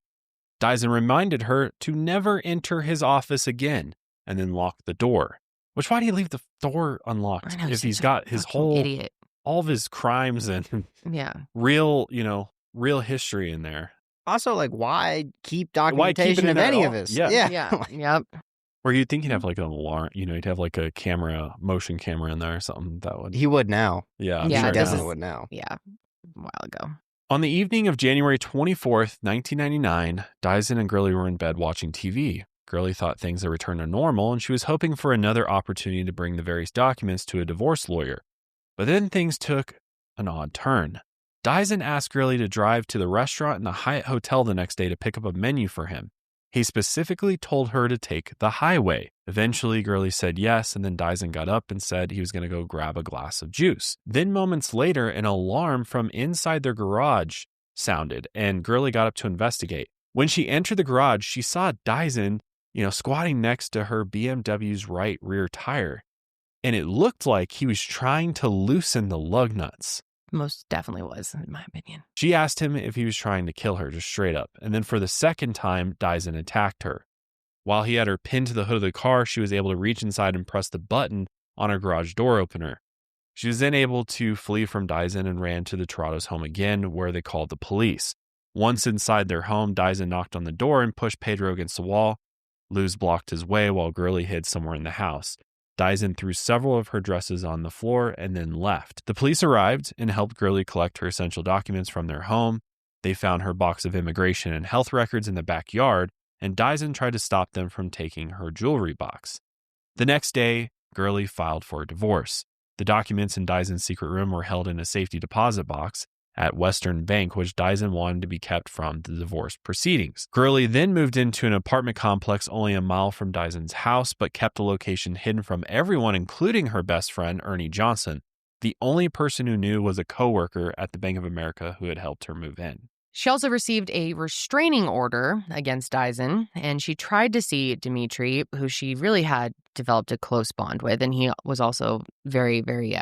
Diazien reminded her to never enter his office again and then lock the door. Which, why do you leave the door unlocked if he's got his whole, idiot. All of his crimes and yeah, real history in there? Also, why keep documentation of any of this? Yeah. Yep. Or you'd think he'd have an alarm, he'd have a camera, motion camera in there or something that would. He would now. Yeah, Yeah, he sure definitely would now. Yeah, a while ago. On the evening of January 24th, 1999, Diazien and Girly were in bed watching TV. Girly thought things had returned to normal, and she was hoping for another opportunity to bring the various documents to a divorce lawyer. But then things took an odd turn. Diazien asked Girly to drive to the restaurant in the Hyatt Hotel the next day to pick up a menu for him. He specifically told her to take the highway. Eventually, Girly said yes, and then Diazien got up and said he was going to go grab a glass of juice. Then moments later, an alarm from inside their garage sounded, and Girly got up to investigate. When she entered the garage, she saw Diazien, squatting next to her BMW's right rear tire, and it looked like he was trying to loosen the lug nuts. Most definitely was, in my opinion. She asked him if he was trying to kill her, just straight up. And then for the second time, Diazien attacked her. While he had her pinned to the hood of the car, she was able to reach inside and press the button on her garage door opener. She was then able to flee from Diazien and ran to the Toronto's home again, where they called the police. Once inside their home, Diazien knocked on the door and pushed Pedro against the wall. Luz blocked his way while Girly hid somewhere in the house. Diazien threw several of her dresses on the floor and then left. The police arrived and helped Girly collect her essential documents from their home. They found her box of immigration and health records in the backyard, and Diazien tried to stop them from taking her jewelry box. The next day, Girly filed for a divorce. The documents in Diazien's secret room were held in a safety deposit box at Western Bank, which Diazien wanted to be kept from the divorce proceedings. Girly then moved into an apartment complex only a mile from Diazien's house, but kept the location hidden from everyone, including her best friend, Ernie Johnson. The only person who knew was a coworker at the Bank of America who had helped her move in. She also received a restraining order against Diazien, and she tried to see Demetri, who she really had developed a close bond with, and he was also very, very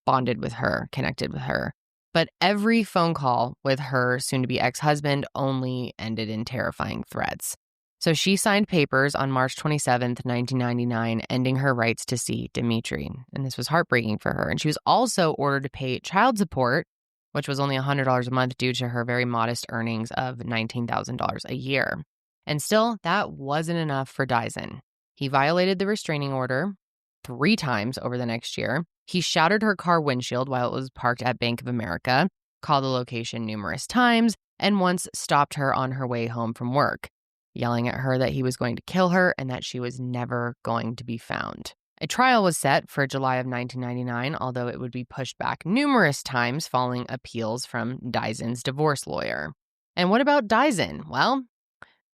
bonded with her, connected with her. But every phone call with her soon-to-be ex-husband only ended in terrifying threats. So she signed papers on March 27th, 1999, ending her rights to see Demetri. And this was heartbreaking for her. And she was also ordered to pay child support, which was only $100 a month due to her very modest earnings of $19,000 a year. And still, that wasn't enough for Diazien. He violated the restraining order 3 times over the next year. He shattered her car windshield while it was parked at Bank of America, called the location numerous times, and once stopped her on her way home from work, yelling at her that he was going to kill her and that she was never going to be found. A trial was set for July of 1999, although it would be pushed back numerous times following appeals from Diazien's divorce lawyer. And what about Diazien? Well,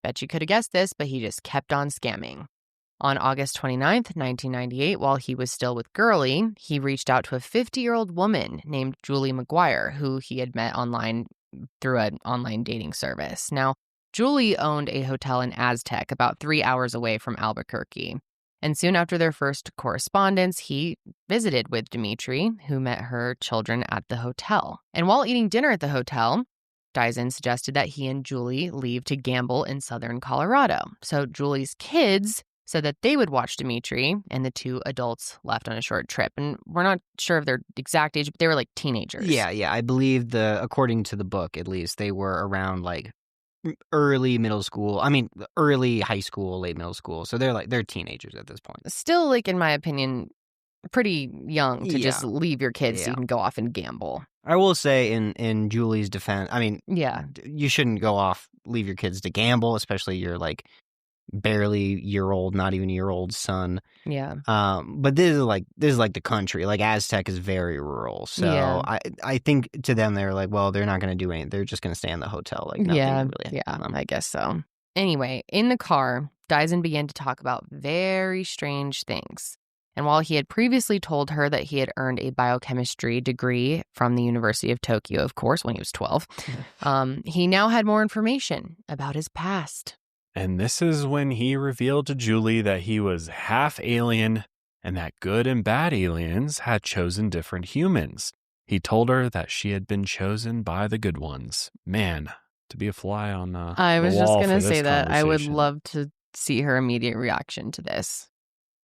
bet you could have guessed this, but he just kept on scamming. On August 29th, 1998, while he was still with Girly, he reached out to a 50-year-old woman named Julie McGuire, who he had met online through an online dating service. Now, Julie owned a hotel in Aztec, about 3 hours away from Albuquerque. And soon after their first correspondence, he visited with Demetri, who met her children at the hotel. And while eating dinner at the hotel, Diazien suggested that he and Julie leave to gamble in southern Colorado. So Julie's kids so that they would watch Demetri, and the two adults left on a short trip. And we're not sure of their exact age, but they were like teenagers. Yeah. I believe according to the book, at least, they were around like early middle school. I mean, early high school, late middle school. So they're teenagers at this point. Still, like, in my opinion, pretty young to just leave your kids so you can go off and gamble. I will say in Julie's defense, I mean, you shouldn't leave your kids to gamble, especially your like barely year-old, not even year-old son. Yeah. But this is like the country. Like Aztec is very rural. So I think to them they're like, well, they're not going to do anything. They're just going to stay in the hotel. Like nothing really I guess so. Anyway, in the car, Diazien began to talk about very strange things. And while he had previously told her that he had earned a biochemistry degree from the University of Tokyo, of course, when he was 12, he now had more information about his past. And this is when he revealed to Julie that he was half alien and that good and bad aliens had chosen different humans. He told her that she had been chosen by the good ones. Man, to be a fly on the wall. I was just going to say that. I would love to see her immediate reaction to this.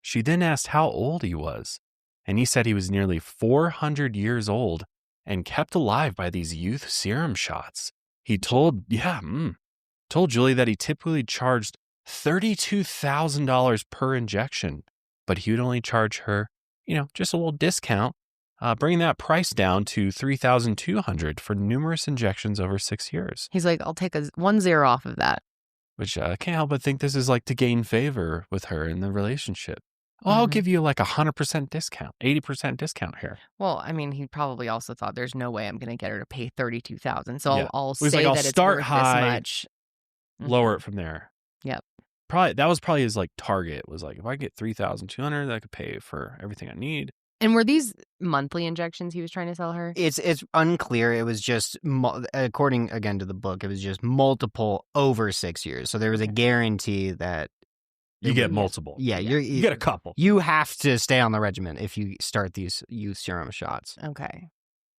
She then asked how old he was, and he said he was nearly 400 years old and kept alive by these youth serum shots. He told Julie that he typically charged $32,000 per injection, but he would only charge her, just a little discount, bringing that price down to $3,200 for numerous injections over 6 years. He's like, I'll take 1 0 off of that. Which I can't help but think this is like to gain favor with her in the relationship. Oh, I'll give you like 100% discount, 80% discount here. Well, I mean, he probably also thought there's no way I'm going to get her to pay $32,000. So I'll say like, that it's start worth high, this much. Lower it from there. Yep. That was probably his like target, was like, if I get $3,200, I could pay for everything I need. And were these monthly injections he was trying to sell her? It's unclear. It was just, according again to the book, it was just multiple over 6 years. So there was a guarantee that you get multiple. Yeah, you get a couple. You have to stay on the regimen if you start these youth serum shots. Okay.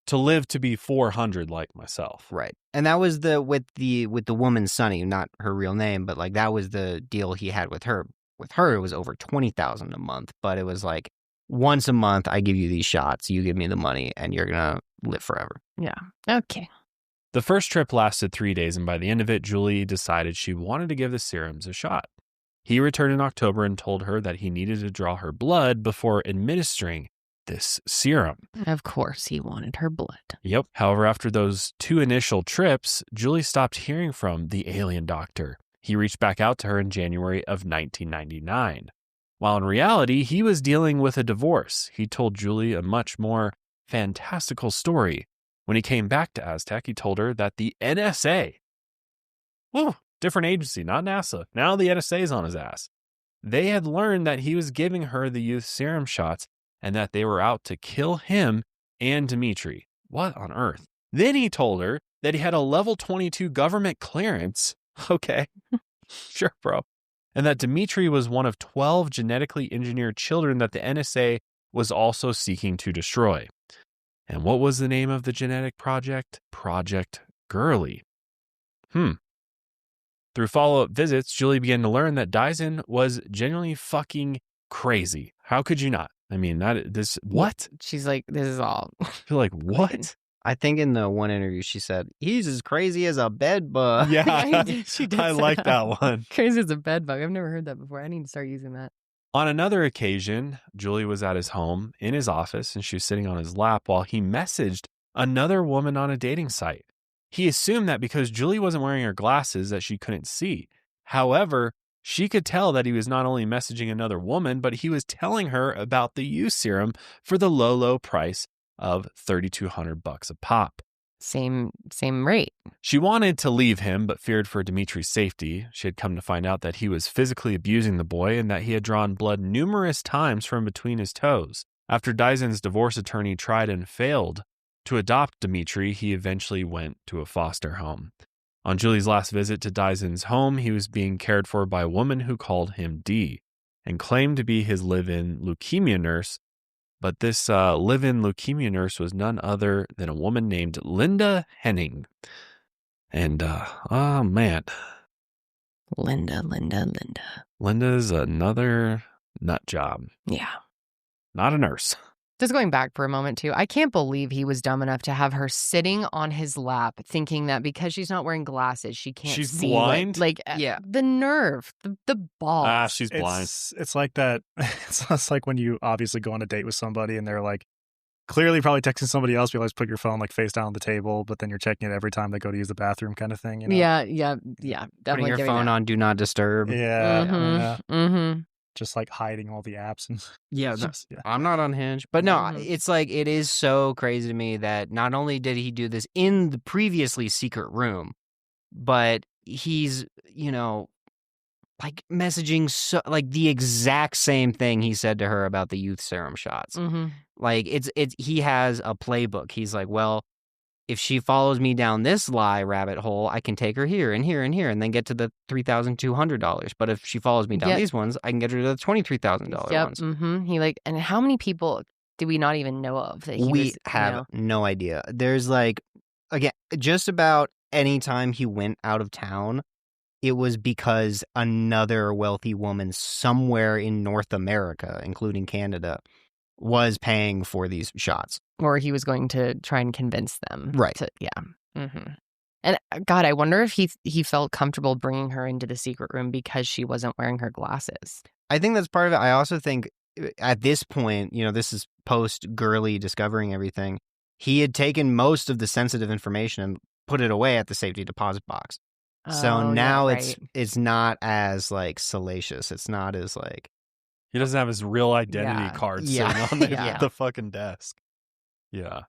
To live to be 400 like myself. Right. And that was with the woman Sunny, not her real name, but like that was the deal he had with her. With her, it was over $20,000 a month, but it was like once a month I give you these shots, you give me the money, and you're gonna live forever. Yeah. Okay. The first trip lasted 3 days, and by the end of it, Julie decided she wanted to give the serums a shot. He returned in October and told her that he needed to draw her blood before administering this serum. Of course, he wanted her blood. Yep. However, after those 2 initial trips, Julie stopped hearing from the alien doctor. He reached back out to her in January of 1999. While in reality, he was dealing with a divorce. He told Julie a much more fantastical story. When he came back to Aztec, he told her that the NSA, different agency, not NASA, now the NSA is on his ass. They had learned that he was giving her the youth serum shots and that they were out to kill him and Demetri. What on earth? Then he told her that he had a level 22 government clearance. Okay, sure, bro. And that Demetri was one of 12 genetically engineered children that the NSA was also seeking to destroy. And what was the name of the genetic project? Project Girly. Through follow-up visits, Julie began to learn that Die-Zen was genuinely fucking crazy. How could you not? I mean, what? She's like, this is all. I feel like, what? I think in the one interview she said, he's as crazy as a bed bug. Yeah, she did I like that one. Crazy as a bed bug. I've never heard that before. I need to start using that. On another occasion, Julie was at his home in his office and she was sitting on his lap while he messaged another woman on a dating site. He assumed that because Julie wasn't wearing her glasses that she couldn't see. However, she could tell that he was not only messaging another woman, but he was telling her about the youth serum for the low price of $3,200 a pop. Same rate. She wanted to leave him, but feared for Demetri's safety. She had come to find out that he was physically abusing the boy and that he had drawn blood numerous times from between his toes. After Diazen's divorce attorney tried and failed to adopt Demetri, he eventually went to a foster home. On Julie's last visit to Diazen's home, he was being cared for by a woman who called him D and claimed to be his live-in leukemia nurse. But this live-in leukemia nurse was none other than a woman named Linda Henning. And, oh man. Linda. Linda's another nut job. Yeah. Not a nurse. Just going back for a moment, too, I can't believe he was dumb enough to have her sitting on his lap thinking that because she's not wearing glasses, she can't She's see. blind? Yeah. The nerve, the balls. She's blind. It's like that. It's like when you obviously go on a date with somebody and they're like, clearly probably texting somebody else, you always put your phone like face down on the table, but then you're checking it every time they go to use the bathroom kind of thing. You know? Yeah. Definitely Putting your phone on Do Not Disturb. Yeah. Mm-hmm. Just like hiding all the apps. And Yeah, just, yeah. I'm not unhinged. But no, Mhm. it's like, it is so crazy to me that not only did he do this in the previously secret room, but he's, like messaging like the exact same thing he said to her about the youth serum shots. Mm-hmm. Like he has a playbook. He's like, well, if she follows me down this lie rabbit hole, I can take her here and here and here and then get to the $3,200. But if she follows me down these ones, I can get her to the $23,000 ones. Mm-hmm. And how many people do we not even know of that We have no idea. There's like, again, just about any time he went out of town, it was because another wealthy woman somewhere in North America, including Canada, was paying for these shots. Or he was going to try and convince them. Right. Mm-hmm. And God, I wonder if he felt comfortable bringing her into the secret room because she wasn't wearing her glasses. I think that's part of it. I also think at this point, this is post Girly discovering everything. He had taken most of the sensitive information and put it away at the safety deposit box. So now it's not as like salacious. It's not as like he doesn't have his real identity card sitting on the fucking desk. Yeah.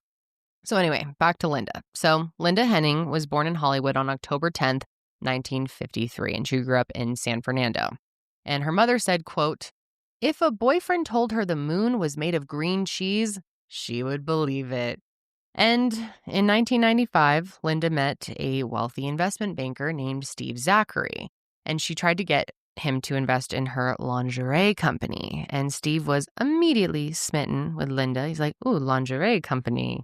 So anyway, back to Linda. So Linda Henning was born in Hollywood on October 10th, 1953, and she grew up in San Fernando. And her mother said, quote, "If a boyfriend told her the moon was made of green cheese, she would believe it." And in 1995, Linda met a wealthy investment banker named Steve Zachary, and she tried to get him to invest in her lingerie company. And Steve was immediately smitten with Linda. He's like, "Ooh, lingerie company."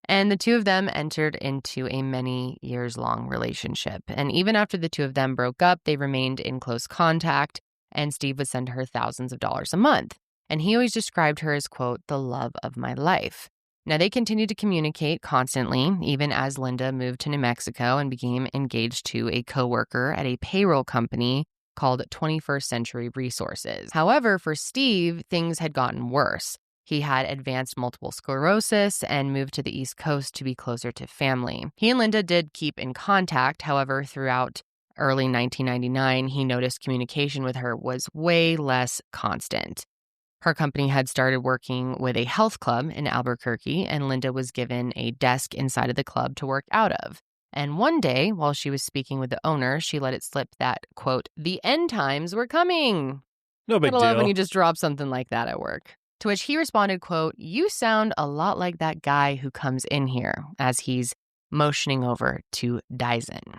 And the two of them entered into a many years-long relationship. And even after the two of them broke up, they remained in close contact, and Steve would send her thousands of dollars a month. And he always described her as, quote, "the love of my life." Now, they continued to communicate constantly, even as Linda moved to New Mexico and became engaged to a coworker at a payroll company called 21st Century Resources. However, for Steve, things had gotten worse. He had advanced multiple sclerosis and moved to the East Coast to be closer to family. He and Linda did keep in contact. However, throughout early 1999, he noticed communication with her was way less constant. Her company had started working with a health club in Albuquerque, and Linda was given a desk inside of the club to work out of. And one day, while she was speaking with the owner, she let it slip that, quote, "the end times were coming." No big deal. I love when deal. you just drop something like that at work. To which he responded, quote, "You sound a lot like that guy who comes in here," as he's motioning over to Die-Zen.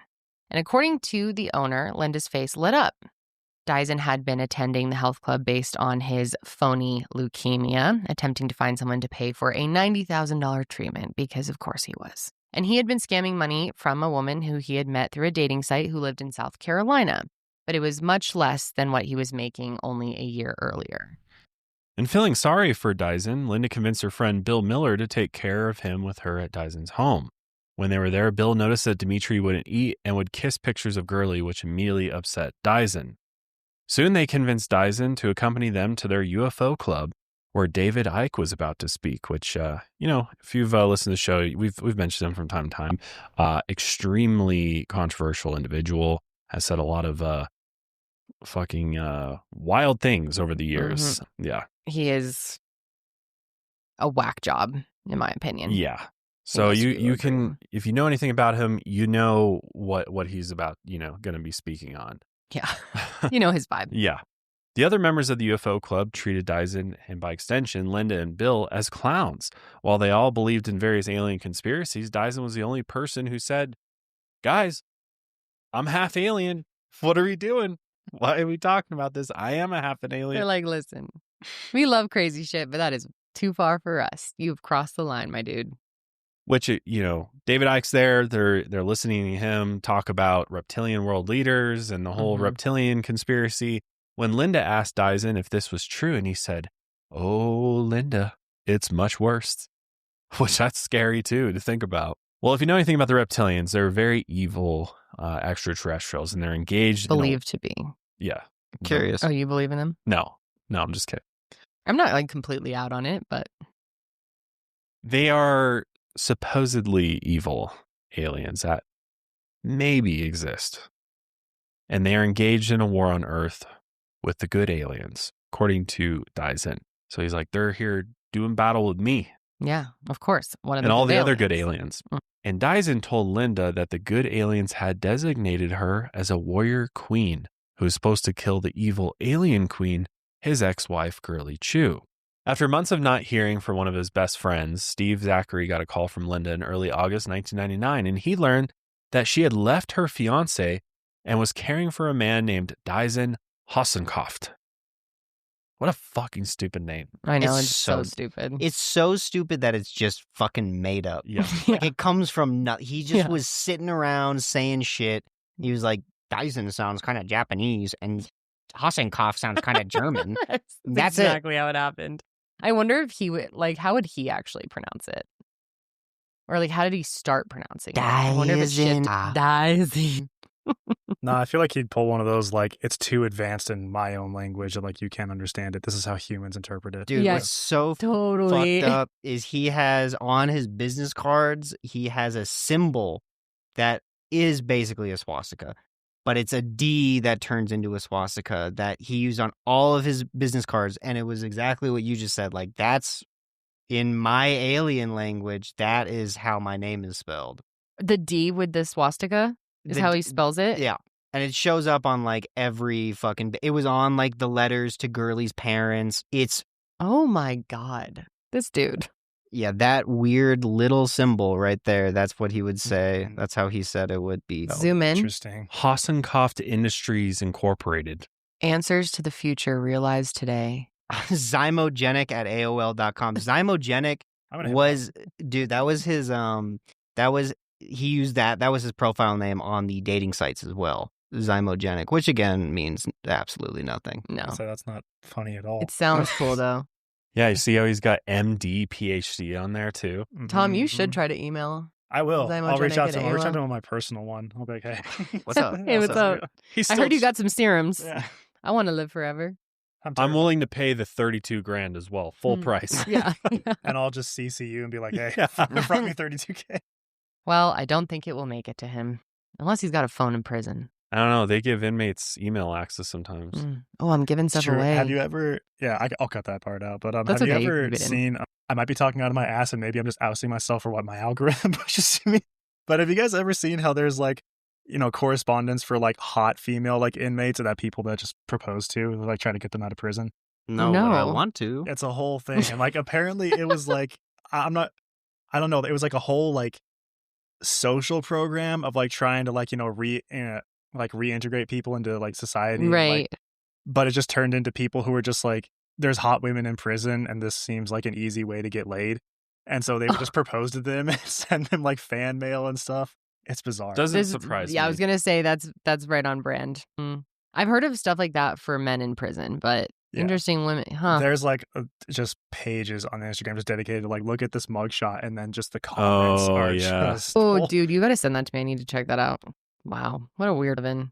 And according to the owner, Linda's face lit up. Die-Zen had been attending the health club based on his phony leukemia, attempting to find someone to pay for a $90,000 treatment, because of course he was. And he had been scamming money from a woman who he had met through a dating site who lived in South Carolina. But it was much less than what he was making only a year earlier. And feeling sorry for Die-Zen, Linda convinced her friend Bill Miller to take care of him with her at Die-Zen's home. When they were there, Bill noticed that Demetri wouldn't eat and would kiss pictures of Girly, which immediately upset Die-Zen. Soon they convinced Die-Zen to accompany them to their UFO club, where David Icke was about to speak, which, if you've listened to the show, we've mentioned him from time to time. Extremely controversial individual, has said a lot of fucking wild things over the years. Mm-hmm. Yeah. He is a whack job, in my opinion. Yeah. So you can, if you know anything about him, you know what he's about, going to be speaking on. Yeah. You know his vibe. Yeah. The other members of the UFO club treated Die-Zen, and by extension, Linda and Bill, as clowns. While they all believed in various alien conspiracies, Die-Zen was the only person who said, "Guys, I'm half alien. What are we doing? Why are we talking about this? I am a half an alien." They're like, "Listen, we love crazy shit, but that is too far for us. You've crossed the line, my dude." Which, David Icke's there. They're listening to him talk about reptilian world leaders and the whole reptilian conspiracy. when Linda asked Diazien if this was true, and he said, "Oh, Linda, it's much worse." Which that's scary too to think about. Well, if you know anything about the reptilians, they're very evil extraterrestrials, and they're engaged. Believed to be. Yeah. Curious. Oh, you believe in them? No, I'm just kidding. I'm not like completely out on it, but They are supposedly evil aliens that maybe exist. And they are engaged in a war on Earth with the good aliens, according to Diazien. So he's like, they're here doing battle with me. yeah, of course. One of And all the other good aliens. aliens. And Diazien told Linda that the good aliens had designated her as a warrior queen who was supposed to kill the evil alien queen, his ex-wife, Girly Chew. After months of not hearing from one of his best friends, Steve Zachary got a call from Linda in early August 1999, and he learned that she had left her fiancé and was caring for a man named Diazien Hossencofft. What a fucking stupid name. I know, It's it's so so- stupid. It's so stupid that it's just fucking made up. Yeah. Like it comes from he just Yeah. was sitting around saying shit. He was like, Diazien sounds kind of Japanese and Hossenkopf sounds kind of German. That's it. exactly how it happened. I wonder if he would, like, how would he actually pronounce it? Or, like, how did he start pronouncing it? I wonder if it's Diazien. Diazien. No, I feel like he'd pull one of those, like, it's too advanced in my own language and, like, you can't understand it. This is how humans interpret it. Dude, Yeah. what's so Totally. fucked up is he has on his business cards, he has a symbol that is basically a swastika, but it's a D that turns into a swastika that he used on all of his business cards. And it was exactly what you just said. Like, that's in my alien language, that is how my name is spelled. The D with the swastika is The how D- he spells it? Yeah. And it shows up on like every fucking, it was on like the letters to Girly's parents. It's, Oh my God. This dude. yeah, that weird little symbol right there. That's what he would say. Mhm. That's how he said it would be. That would Zoom be in. Interesting. Hossencofft Industries Incorporated. Answers to the future realized today. Zymogenic at AOL.com. Zymogenic I'm gonna hit was, dude, that was his, he used that was his profile name on the dating sites as well. Zymogenic, which again means absolutely nothing. No. that. So that's not funny at all. It sounds cool, though. Yeah, you see how he's got MD, PhD on there too? Tom, you Mhm, should mhm. try to email. I will. I'll reach Zymogenic out at to him. I'll reach out AOL. to him on my personal one. I'll be like, hey. What's up? Hey, what's up? He's I heard you got some serums. Yeah. I want to live forever. I'm terrible. willing to pay the 32 grand as well, full Mm. price. Yeah. And I'll just CC you and be like, hey, Yeah. front me 32K. Well, I don't think it will make it to him. Unless he's got a phone in prison. I don't know. They give inmates email access sometimes. Mm. Oh, I'm giving stuff Sure. away. Have you ever? Yeah, I'll cut that part out. But That's have you okay, you ever can keep it in. seen? I might be talking out of my ass, and maybe I'm just ousting myself for what my algorithm pushes to me. But have you guys ever seen how there's like, correspondence for like hot female like inmates that people that just propose to, like trying to get them out of prison? No, but I No. want to. It's a whole thing, and like apparently it was like I don't know. It was like a whole like social program of like trying to like reintegrate people into like society, Right. like, but it just turned into people who were just like, there's hot women in prison and this seems like an easy way to get laid, and so they would just propose to them and send them like fan mail and stuff. It's bizarre. Doesn't This- surprise Yeah, me. I was gonna say that's right on brand. Mm. I've heard of stuff like that for men in prison, but Yeah. interesting women, huh? There's like just pages on Instagram just dedicated to like, look at this mugshot, and then just the comments Oh, are yeah. just Oh, dude, you gotta send that to me. I need to check that out. Wow, what a weird one.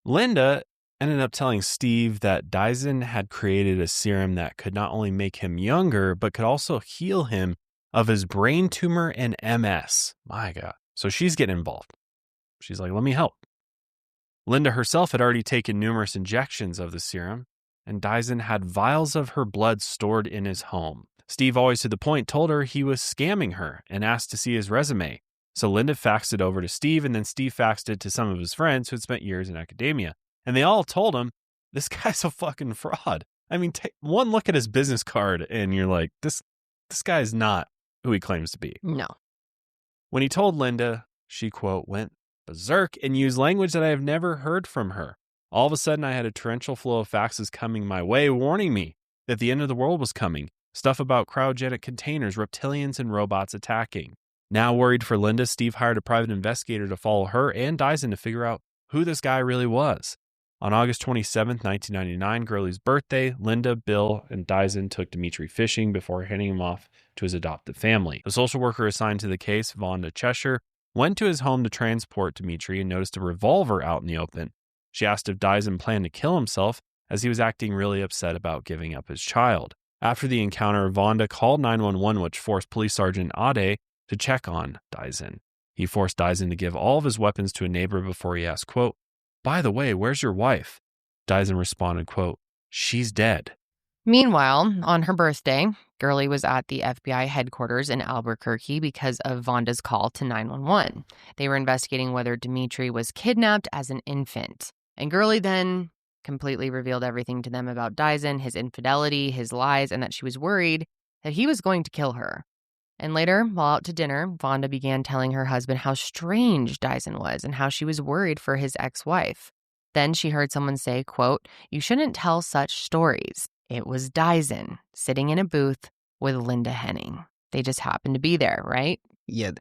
Linda ended up telling Steve that Diazien had created a serum that could not only make him younger, but could also heal him of his brain tumor and MS. My God. So she's getting involved. She's like, let me help. Linda herself had already taken numerous injections of the serum, and Diazien had vials of her blood stored in his home. Steve, always to the point, told her he was scamming her and asked to see his resume. So Linda faxed it over to Steve, and then Steve faxed it to some of his friends who had spent years in academia. And they all told him, this guy's a fucking fraud. I mean, take one look at his business card, and you're like, this guy's not who he claims to be. No. When he told Linda, she, quote, went berserk and used language that I have never heard from her. All of a sudden, I had a torrential flow of faxes coming my way, warning me that the end of the world was coming. Stuff about cryogenic containers, reptilians, and robots attacking. Now worried for Linda, Steve hired a private investigator to follow her and Diazien to figure out who this guy really was. On August 27th, 1999, Girly's birthday, Linda, Bill, and Diazien took Demetri fishing before handing him off to his adoptive family. The social worker assigned to the case, Vonda Cheshire, went to his home to transport Demetri and noticed a revolver out in the open. She asked if Diazien planned to kill himself, as he was acting really upset about giving up his child. After the encounter, Vonda called 911, which forced Police Sergeant Ade to check on Diazien. He forced Diazien to give all of his weapons to a neighbor before he asked, quote, "By the way, where's your wife?" Diazien responded, quote, "She's dead." Meanwhile, on her birthday, Girly was at the FBI headquarters in Albuquerque because of Vonda's call to 911. They were investigating whether Demetri was kidnapped as an infant. And Girly then completely revealed everything to them about Diazien, his infidelity, his lies, and that she was worried that he was going to kill her. And later, while out to dinner, Vonda began telling her husband how strange Diazien was and how she was worried for his ex-wife. Then she heard someone say, quote, "You shouldn't tell such stories." It was Diazien sitting in a booth with Linda Henning. They just happened to be there, right? Yeah.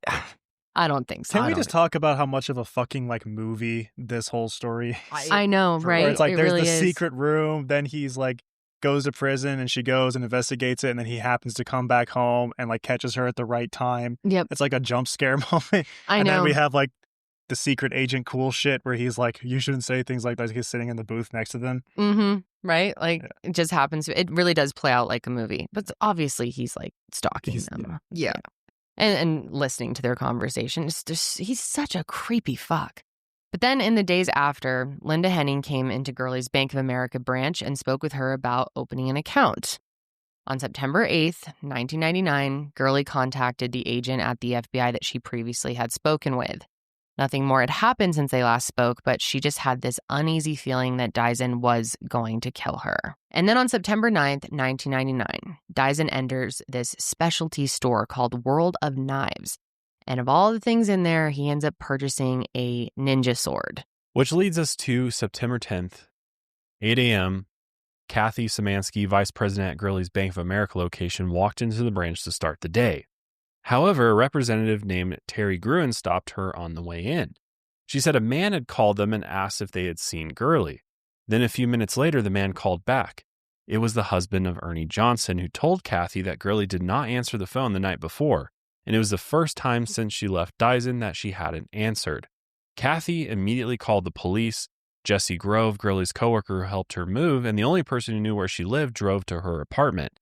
I don't think so. Can we just talk about how much of a fucking like movie this whole story is? I know, right? Where it's like there's really the is. secret room, then he's like goes to prison and she goes and investigates it, and then he happens to come back home and like catches her at the right time. Yep. It's like a jump scare moment. I and know. then we have like the secret agent cool shit where he's like, you shouldn't say things like that. He's sitting in the booth next to them. Mm-hmm. Right? Like, It just happens. It really does play out like a movie. But obviously, he's like stalking them. Yeah. And listening to their conversation. He's such a creepy fuck. But then in the days after, Linda Henning came into Girly's Bank of America branch and spoke with her about opening an account. On September 8th, 1999, Girly contacted the agent at the FBI that she previously had spoken with. Nothing more had happened since they last spoke, but she just had this uneasy feeling that Diazien was going to kill her. And then on September 9th, 1999, Diazien enters this specialty store called World of Knives. And of all the things in there, he ends up purchasing a ninja sword. Which leads us to September 10th, 8 a.m. Kathy Semansky, vice president at Girly's Bank of America location, walked into the branch to start the day. However, a representative named Terry Gruen stopped her on the way in. She said a man had called them and asked if they had seen Girly. Then a few minutes later, the man called back. It was the husband of Ernie Johnson, who told Kathy that Girly did not answer the phone the night before, and it was the first time since she left Diazien that she hadn't answered. Kathy immediately called the police. Jesse Grove, Girly's coworker who helped her move, and the only person who knew where she lived, drove to her apartment.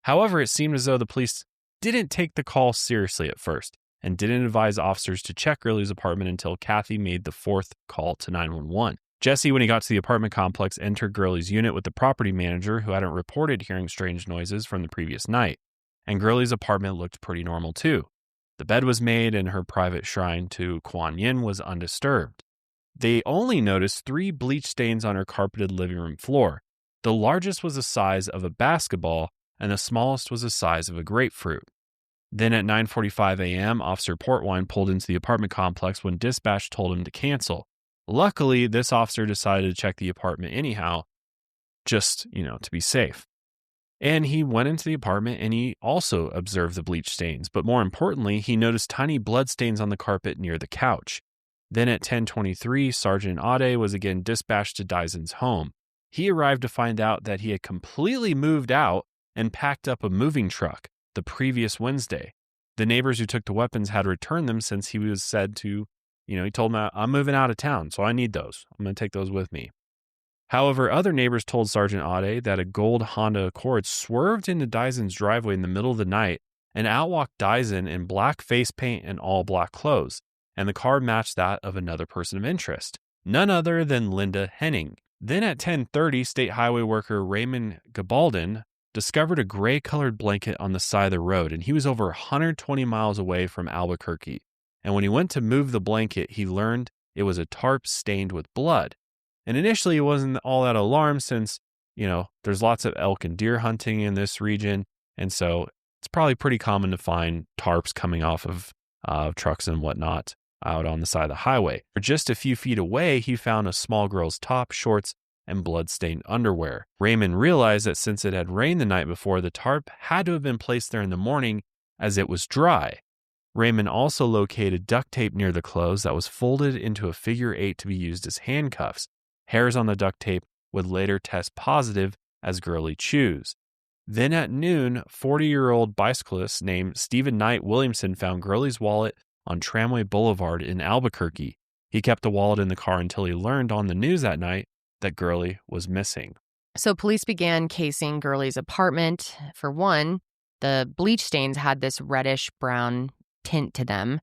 However, it seemed as though the police didn't take the call seriously at first and didn't advise officers to check Girly's apartment until Kathy made the fourth call to 911. Jesse, when he got to the apartment complex, entered Girly's unit with the property manager who hadn't reported hearing strange noises from the previous night. And Girly's apartment looked pretty normal too. The bed was made and her private shrine to Kuan Yin was undisturbed. They only noticed 3 bleach stains on her carpeted living room floor. The largest was the size of a basketball and the smallest was the size of a grapefruit. Then at 9:45 a.m., Officer Portwine pulled into the apartment complex when dispatch told him to cancel. Luckily, this officer decided to check the apartment anyhow, just, to be safe. And he went into the apartment and he also observed the bleach stains. But more importantly, he noticed tiny blood stains on the carpet near the couch. Then at 10:23, Sergeant Ade was again dispatched to Diazien's home. He arrived to find out that he had completely moved out and packed up a moving truck the previous Wednesday. The neighbors who took the weapons had returned them since he was said to, he told them, "I'm moving out of town, so I need those. I'm going to take those with me." However, other neighbors told Sergeant Ade that a gold Honda Accord swerved into Diazien's driveway in the middle of the night and outwalked Diazien in black face paint and all black clothes, and the car matched that of another person of interest, none other than Linda Henning. Then at 10:30, state highway worker Raymond Gabaldon discovered a gray-colored blanket on the side of the road, and he was over 120 miles away from Albuquerque. And when he went to move the blanket, he learned it was a tarp stained with blood. And initially, he wasn't all that alarmed since, there's lots of elk and deer hunting in this region, and so it's probably pretty common to find tarps coming off of trucks and whatnot out on the side of the highway. Just a few feet away, he found a small girl's top, shorts, and blood-stained underwear. Raymond realized that since it had rained the night before, the tarp had to have been placed there in the morning as it was dry. Raymond also located duct tape near the clothes that was folded into a figure 8 to be used as handcuffs. hairs on the duct tape would later test positive as Girly Chew's. Then at noon, 40-year-old bicyclist named Stephen Knight Williamson found Girly's wallet on Tramway Boulevard in Albuquerque. He kept the wallet in the car until he learned on the news that night that Girly was missing. So police began casing Girly's apartment. For one, the bleach stains had this reddish-brown tint to them.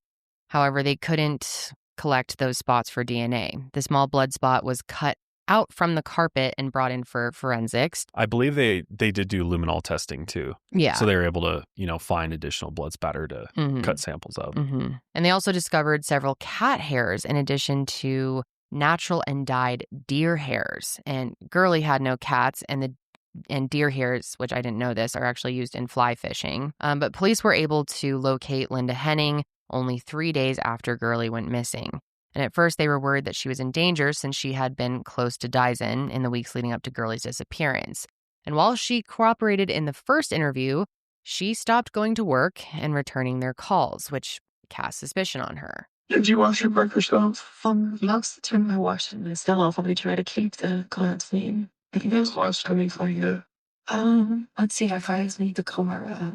However, they couldn't collect those spots for DNA. The small blood spot was cut out from the carpet and brought in for forensics. I believe they did do luminol testing too. Yeah. So they were able to, find additional blood spatter to cut samples of. Mm-hmm. And they also discovered several cat hairs in addition to natural and dyed deer hairs. And Girly had no cats, and deer hairs, which I didn't know this, are actually used in fly fishing. But police were able to locate Linda Henning only 3 days after Girly went missing. And at first, they were worried that she was in danger since she had been close to Die-Zen in the weeks leading up to Girly's disappearance. And while she cooperated in the first interview, she stopped going to work and returning their calls, which cast suspicion on her. Did you wash your breakfast off? Most of the time I wash it myself. I try to keep the clothes clean. When was the last time you cleaned it? Let's see, I finally need the car.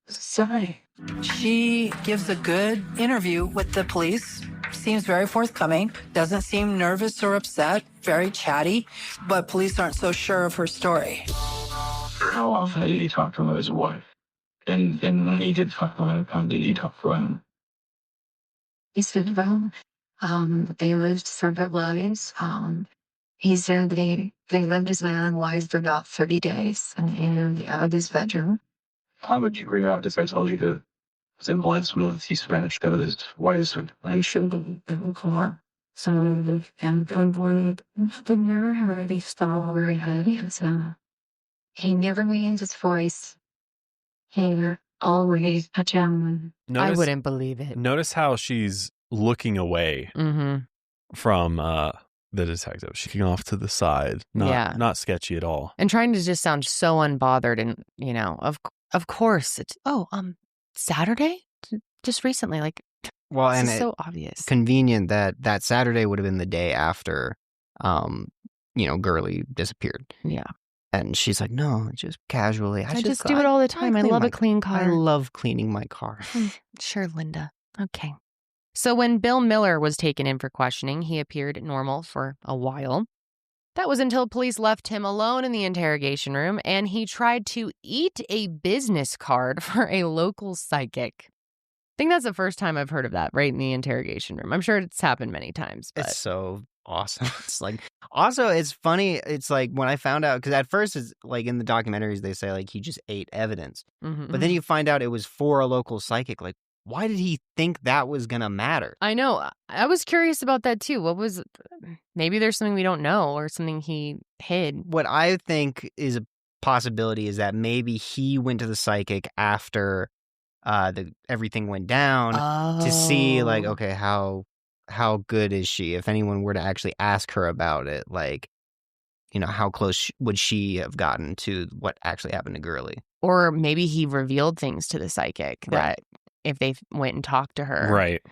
Sorry. She gives a good interview with the police. Seems very forthcoming, doesn't seem nervous or upset, very chatty, but police aren't so sure of her story. How often did he talk to his wife? And when he did talk to him, how did he talk to him? He said, well, they lived separate lives. He said they lived as man and wife for about 30 days in his bedroom. How would you react if I told you to symbolize with the Spanish code as wise? I should have been before. So, and the never heard he stole very heavy. So, he never raised his voice. He always a gentleman. I wouldn't believe it. Notice how she's looking away from the detective. She's looking off to the side. Not sketchy at all. And trying to just sound so unbothered. And, of course, it's, Saturday? Just recently, well, and it's so obvious. Convenient that Saturday would have been the day after, Girly disappeared. Yeah. And she's like, no, just casually. I just do it all the time. I love a clean car. I love cleaning my car. Sure, Linda. Okay. So when Bill Miller was taken in for questioning, he appeared normal for a while. That was until police left him alone in the interrogation room, and he tried to eat a business card for a local psychic. I think that's the first time I've heard of that, right in the interrogation room. I'm sure it's happened many times. But it's so awesome. It's also, it's funny. It's like when I found out, because at first it's like in the documentaries, they say he just ate evidence. But then you find out it was for a local psychic. Why did he think that was going to matter? I know. I was curious about that too. Maybe there's something we don't know or something he hid. What I think is a possibility is that maybe he went to the psychic after everything went down to see okay, how good is she? If anyone were to actually ask her about it, how close would she have gotten to what actually happened to Girly? Or maybe he revealed things to the psychic that if they went and talked to her. Right.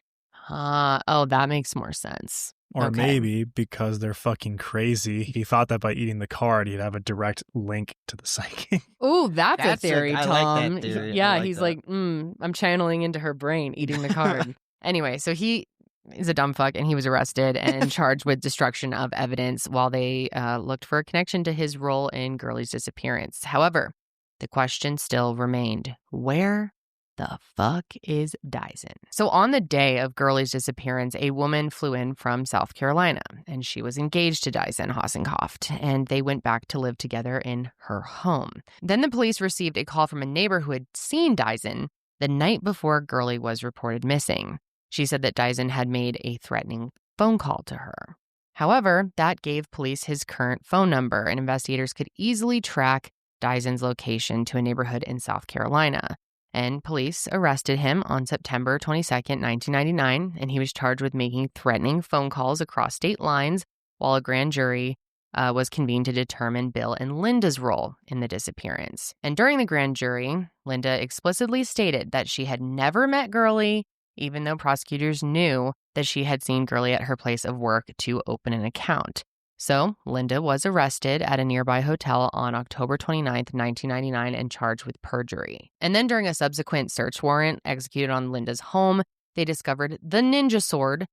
That makes more sense. Or maybe because they're fucking crazy, he thought that by eating the card, he'd have a direct link to the psychic. Ooh, that's a theory, Tom. I like that theory. Yeah, he's like, I'm channeling into her brain, eating the card. Anyway, so he is a dumb fuck, and he was arrested and charged with destruction of evidence while they looked for a connection to his role in Girly's disappearance. However, the question still remained, where the fuck is Die-Zen? So on the day of Girly's disappearance, a woman flew in from South Carolina, and she was engaged to Diazien Hossencofft, and they went back to live together in her home. Then the police received a call from a neighbor who had seen Diazien the night before Girly was reported missing. She said that Diazien had made a threatening phone call to her. However, that gave police his current phone number, and investigators could easily track Diazen's location to a neighborhood in South Carolina. And police arrested him on September 22nd, 1999, and he was charged with making threatening phone calls across state lines while a grand jury was convened to determine Bill and Linda's role in the disappearance. And during the grand jury, Linda explicitly stated that she had never met Girly, even though prosecutors knew that she had seen Girly at her place of work to open an account. So Linda was arrested at a nearby hotel on October 29th, 1999, and charged with perjury. And then during a subsequent search warrant executed on Linda's home, they discovered the ninja sword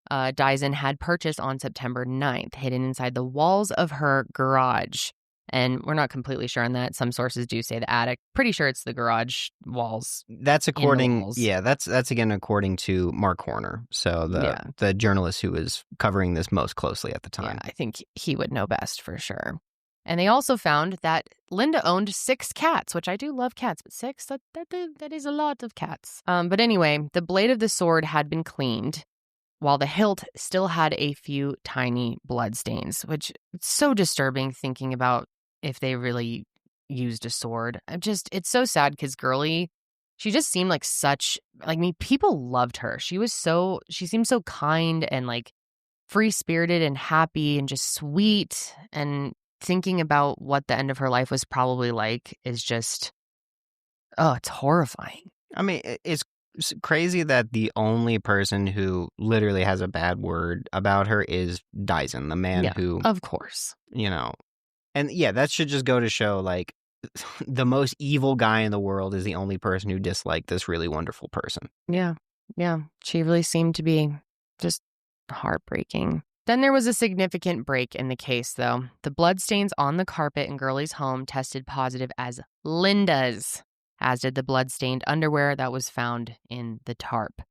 Die-Zen had purchased on September 9th, hidden inside the walls of her garage. And we're not completely sure on that. Some sources do say the attic. Pretty sure it's the garage walls. That's according, that's again according to Mark Horner. So the journalist who was covering this most closely at the time. Yeah, I think he would know best for sure. And they also found that Linda owned 6 cats, which I do love cats, but 6, that is a lot of cats. But anyway, the blade of the sword had been cleaned, while the hilt still had a few tiny blood stains, which is so disturbing thinking about if they really used a sword. It's so sad because Girly, she just seemed like people loved her. She seemed so kind and like free-spirited and happy and just sweet. And thinking about what the end of her life was probably like is just, it's horrifying. I mean, it's crazy that the only person who literally has a bad word about her is Diazien, the man who, of course, and that should just go to show, like, the most evil guy in the world is the only person who disliked this really wonderful person. Yeah. She really seemed to be just heartbreaking. Then there was a significant break in the case, though. The bloodstains on the carpet in Girly's home tested positive as Linda's, as did the blood-stained underwear that was found in the tarp.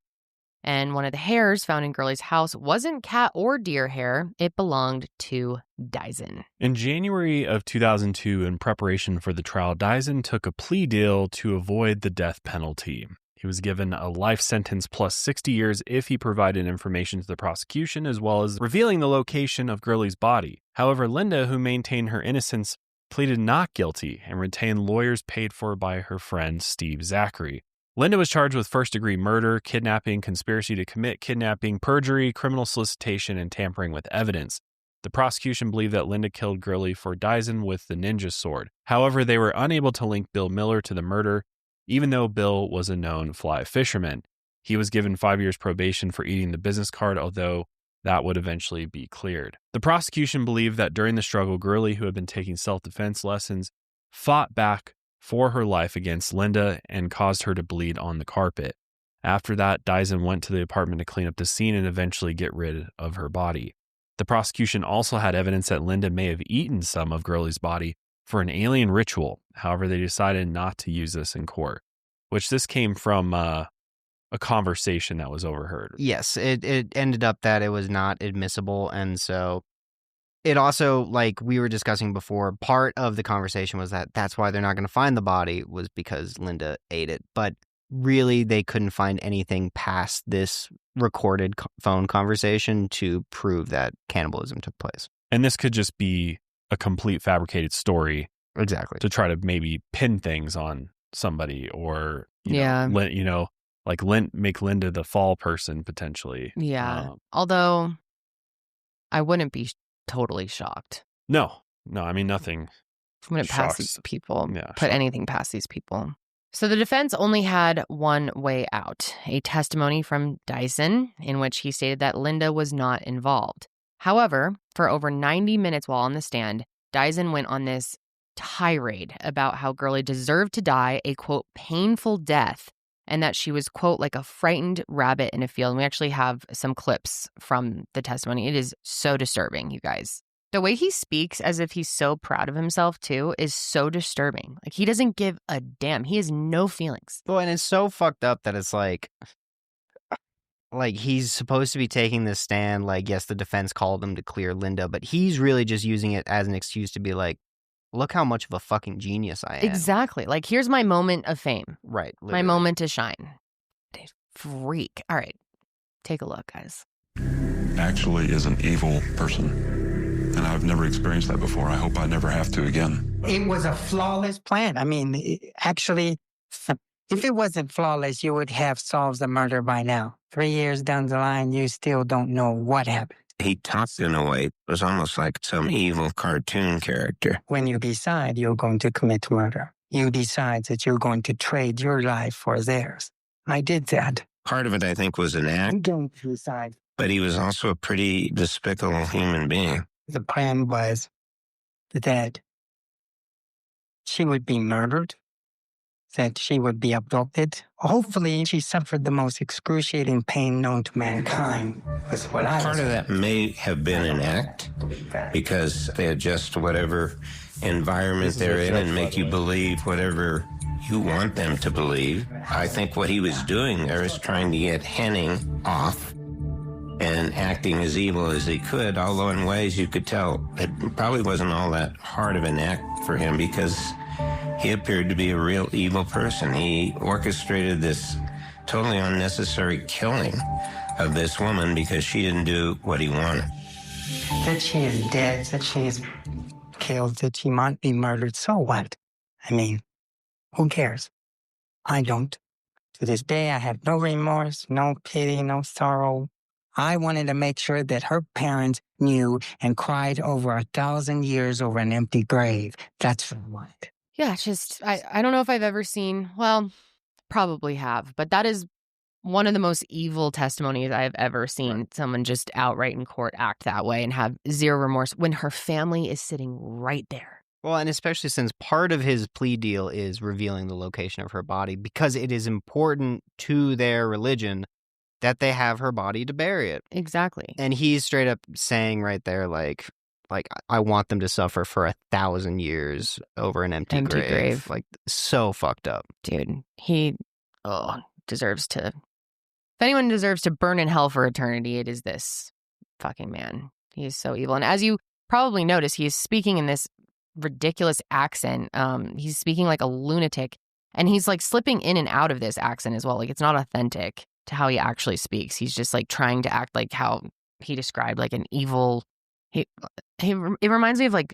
And one of the hairs found in Girly's house wasn't cat or deer hair. It belonged to Diazien. In January of 2002, in preparation for the trial, Diazien took a plea deal to avoid the death penalty. He was given a life sentence plus 60 years if he provided information to the prosecution, as well as revealing the location of Girly's body. However, Linda, who maintained her innocence, pleaded not guilty and retained lawyers paid for by her friend Steve Zachary. Linda was charged with first-degree murder, kidnapping, conspiracy to commit kidnapping, perjury, criminal solicitation, and tampering with evidence. The prosecution believed that Linda killed Girly for Diazien with the ninja sword. However, they were unable to link Bill Miller to the murder, even though Bill was a known fly fisherman. He was given 5 years probation for eating the business card, although that would eventually be cleared. The prosecution believed that during the struggle, Girly, who had been taking self-defense lessons, fought back for her life against Linda and caused her to bleed on the carpet. After that, Diazien went to the apartment to clean up the scene and eventually get rid of her body. The prosecution also had evidence that Linda may have eaten some of Girly's body for an alien ritual. However, they decided not to use this in court, which this came from a conversation that was overheard. Yes, it ended up that it was not admissible, and so it also, like we were discussing before, part of the conversation was that that's why they're not going to find the body was because Linda ate it. But really, they couldn't find anything past this recorded phone conversation to prove that cannibalism took place. And this could just be a complete fabricated story. Exactly. To try to maybe pin things on somebody or, make Linda the fall person potentially. Yeah. Although I wouldn't be totally shocked. No, I mean, nothing. Wouldn't pass these people, Yeah, put anything past these people. So the defense only had one way out, a testimony from Diazien in which he stated that Linda was not involved. However, for over 90 minutes while on the stand, Diazien went on this tirade about how Girly deserved to die a, quote, painful death, and that she was, quote, like a frightened rabbit in a field. And we actually have some clips from the testimony. It is so disturbing, you guys. The way he speaks as if he's so proud of himself, too, is so disturbing. Like, he doesn't give a damn. He has no feelings. Well, and it's so fucked up that it's like he's supposed to be taking this stand. Like, yes, the defense called him to clear Linda, but he's really just using it as an excuse to be like, look how much of a fucking genius I am. Exactly. Like, here's my moment of fame. Right. Literally. My moment to shine. Freak. All right. Take a look, guys. Actually is an evil person. And I've never experienced that before. I hope I never have to again. It was a flawless plan. I mean, actually, if it wasn't flawless, you would have solved the murder by now. 3 years down the line, you still don't know what happened. He talked in a way it was almost like some evil cartoon character. When you decide you're going to commit murder, you decide that you're going to trade your life for theirs. I did that. Part of it, I think, was an act. Don't decide. But he was also a pretty despicable human being. The plan was that she would be murdered, that she would be abducted. Hopefully, she suffered the most excruciating pain known to mankind, was what I Part was. of that may have been an act because they adjust to whatever environment they're in and make you believe whatever you want them to believe. I think what he was doing there is trying to get Henning off and acting as evil as he could, although in ways you could tell it probably wasn't all that hard of an act for him because he appeared to be a real evil person. He orchestrated this totally unnecessary killing of this woman because she didn't do what he wanted. That she is dead, that she is killed, that she might be murdered, so what? I mean, who cares? I don't. To this day, I have no remorse, no pity, no sorrow. I wanted to make sure that her parents knew and cried over 1,000 years over an empty grave. That's what I wanted. Yeah, it's just, I don't know if I've ever seen, well, probably have, but that is one of the most evil testimonies I've ever seen. Someone just outright in court act that way and have zero remorse when her family is sitting right there. Well, and especially since part of his plea deal is revealing the location of her body because it is important to their religion that they have her body to bury it. Exactly. And he's straight up saying right there, like I want them to suffer for 1,000 years over an empty grave. Like, so fucked up. Dude, he deserves to... If anyone deserves to burn in hell for eternity, it is this fucking man. He is so evil. And as you probably notice, he is speaking in this ridiculous accent. He's speaking like a lunatic. And he's like slipping in and out of this accent as well. Like, it's not authentic to how he actually speaks. He's just like trying to act like how he described like an evil... It reminds me of like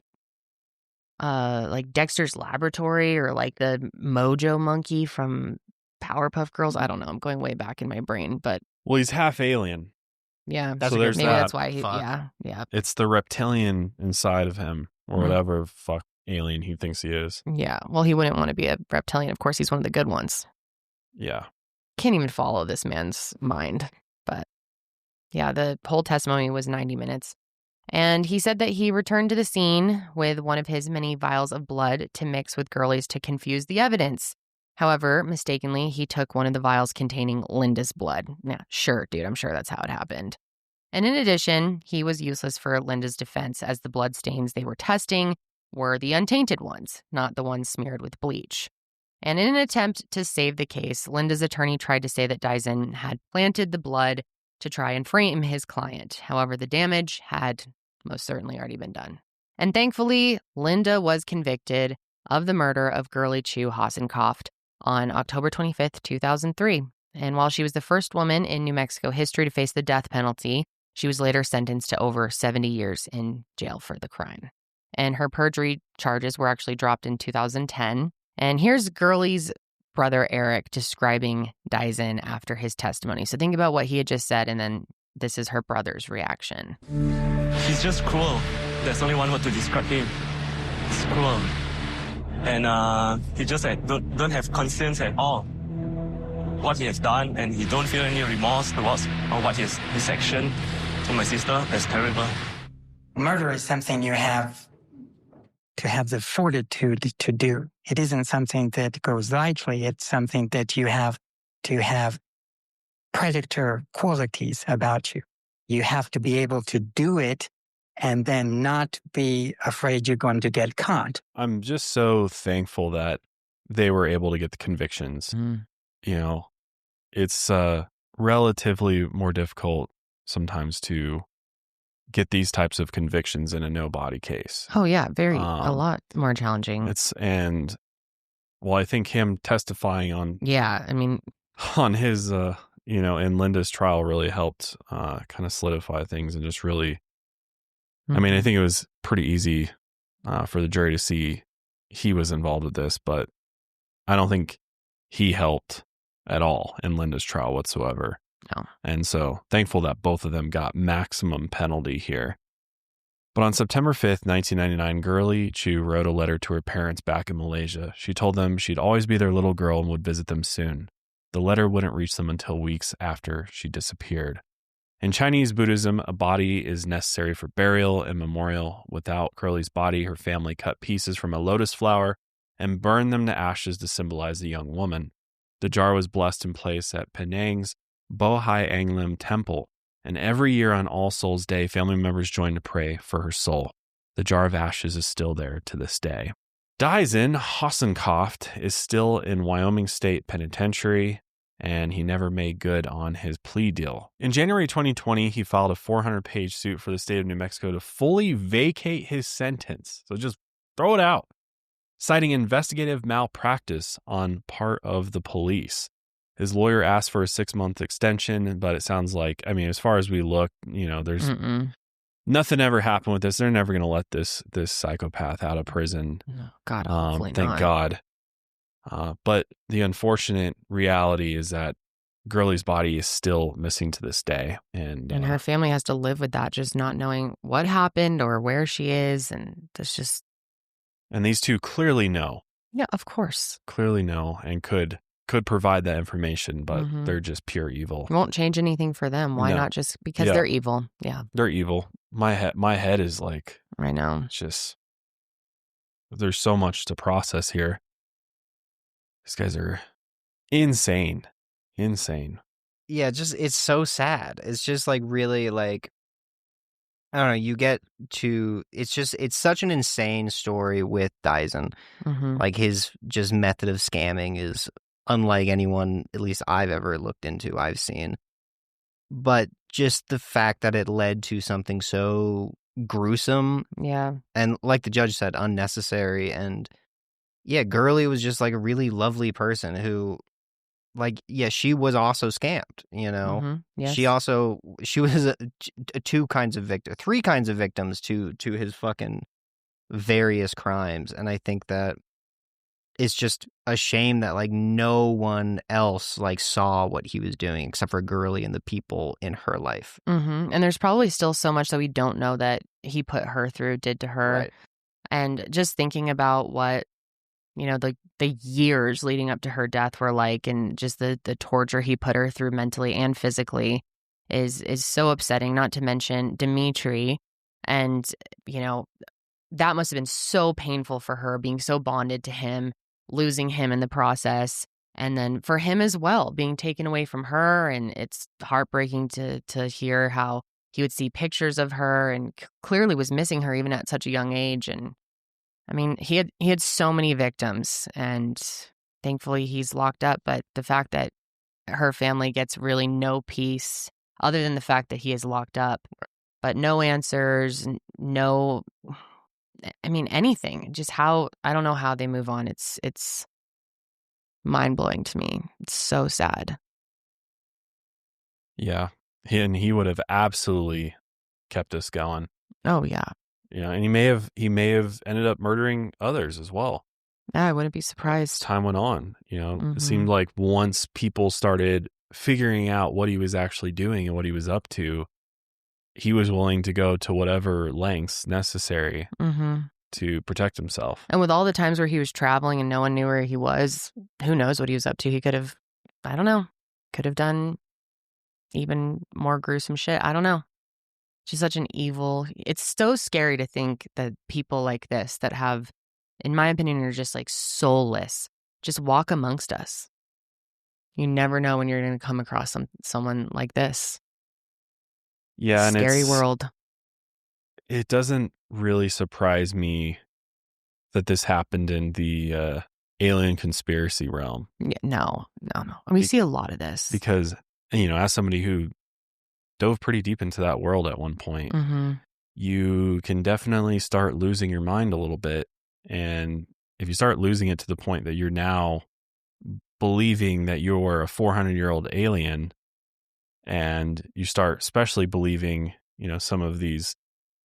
Dexter's Laboratory or like the Mojo Monkey from Powerpuff Girls. I don't know. I'm going way back in my brain, but well, he's half alien. Yeah, so there's maybe that. That's why. Yeah. It's the reptilian inside of him, or whatever fuck alien he thinks he is. Yeah. Well, he wouldn't want to be a reptilian. Of course, he's one of the good ones. Yeah. Can't even follow this man's mind. But yeah, the whole testimony was 90 minutes. And he said that he returned to the scene with one of his many vials of blood to mix with Girly's to confuse the evidence. However, mistakenly, he took one of the vials containing Linda's blood. Yeah, sure, dude, I'm sure that's how it happened. And in addition, he was useless for Linda's defense as the blood stains they were testing were the untainted ones, not the ones smeared with bleach. And in an attempt to save the case, Linda's attorney tried to say that Diazien had planted the blood to try and frame his client. However, the damage had most certainly already been done. And thankfully, Linda was convicted of the murder of Girly Chew Hossencofft on October 25th, 2003. And while she was the first woman in New Mexico history to face the death penalty, she was later sentenced to over 70 years in jail for the crime. And her perjury charges were actually dropped in 2010. And here's Girly's brother Eric describing Diazien after his testimony. So think about what he had just said, and then this is her brother's reaction. He's just cruel. There's only one word to describe him. He's cruel. And he just don't have conscience at all. What he has done, and he don't feel any remorse towards what his action to my sister. That's terrible. Murder is something you have to have the fortitude to do. It isn't something that goes lightly. It's something that you have to have predator qualities about you. You have to be able to do it and then not be afraid you're going to get caught. I'm just so thankful that they were able to get the convictions. You know, it's relatively more difficult sometimes to get these types of convictions in a no body case. Oh yeah, a lot more challenging. I think him testifying on on his in Linda's trial really helped kind of solidify things and just really I mean, I think it was pretty easy for the jury to see he was involved with this, but I don't think he helped at all in Linda's trial whatsoever. No. And so thankful that both of them got maximum penalty here. But on September 5th, 1999, Girly Chew wrote a letter to her parents back in Malaysia. She told them she'd always be their little girl and would visit them soon. The letter wouldn't reach them until weeks after she disappeared. In Chinese Buddhism, a body is necessary for burial and memorial. Without Curly's body, her family cut pieces from a lotus flower and burned them to ashes to symbolize the young woman. The jar was blessed in place at Penang's Bohai Anglim Temple, and every year on All Souls' Day, family members joined to pray for her soul. The jar of ashes is still there to this day. Die-Zen Hossencofft is still in Wyoming State Penitentiary, and he never made good on his plea deal. In January 2020, he filed a 400-page suit for the state of New Mexico to fully vacate his sentence. So just throw it out, citing investigative malpractice on part of the police. His lawyer asked for a 6-month extension, but it sounds like, I mean, as far as we look, there's nothing ever happened with this. They're never going to let this psychopath out of prison. No, God, hopefully thank not. God. But the unfortunate reality is that Girly's body is still missing to this day. And her family has to live with that, just not knowing what happened or where she is. And that's just. And these two clearly know. Yeah, of course. Clearly know and could provide that information, but they're just pure evil. It won't change anything for them. Why not just because they're evil? Yeah. They're evil. My head is like, I know. It's just, there's so much to process here. These guys are insane. Insane. Yeah, it's so sad. It's just like really like, I don't know, you get to, it's such an insane story with Diazien. Like his just method of scamming is unlike anyone, at least I've ever looked into, I've seen. But just the fact that it led to something so gruesome. Yeah. And like the judge said, unnecessary. And yeah, Girly was just like a really lovely person who, like, yeah, she was also scammed, Yes. She was three kinds of victims to his fucking various crimes. And I think that it's just a shame that like no one else like saw what he was doing except for Girly and the people in her life. And there's probably still so much that we don't know that he put her through, did to her. Right. And just thinking about what, the years leading up to her death were like, and just the torture he put her through mentally and physically is so upsetting, not to mention Demetri. And, that must have been so painful for her, being so bonded to him, losing him in the process. And then for him as well, being taken away from her. And it's heartbreaking to hear how he would see pictures of her and clearly was missing her even at such a young age. And I mean, he had so many victims, and thankfully he's locked up. But the fact that her family gets really no peace, other than the fact that he is locked up, but no answers, anything. Just how, I don't know how they move on. It's mind-blowing to me. It's so sad. Yeah. He would have absolutely kept us going. Oh, yeah. And he may have ended up murdering others as well. Yeah, I wouldn't be surprised. As time went on, It seemed like once people started figuring out what he was actually doing and what he was up to, he was willing to go to whatever lengths necessary to protect himself. And with all the times where he was traveling and no one knew where he was, who knows what he was up to? He could have, I don't know, could have done even more gruesome shit. I don't know. She's such an evil. It's so scary to think that people like this that have, in my opinion, are just like soulless, just walk amongst us. You never know when you're going to come across someone like this. Yeah, and scary world. It doesn't really surprise me that this happened in the alien conspiracy realm. Yeah, no. We see a lot of this because as somebody who dove pretty deep into that world at one point, you can definitely start losing your mind a little bit. And if you start losing it to the point that you're now believing that you're a 400-year-old alien, and you start especially believing, some of these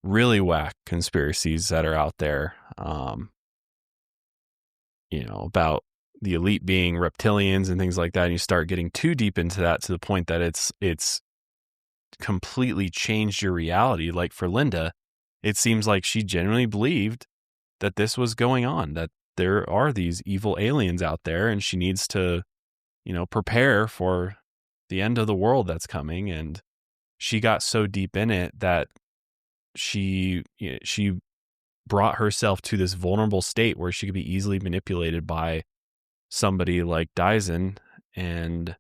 really whack conspiracies that are out there, about the elite being reptilians and things like that, and you start getting too deep into that to the point that it's completely changed your reality. Like for Linda, it seems like she genuinely believed that this was going on, that there are these evil aliens out there, and she needs to, prepare for the end of the world that's coming. And she got so deep in it that she brought herself to this vulnerable state where she could be easily manipulated by somebody like Diazien, and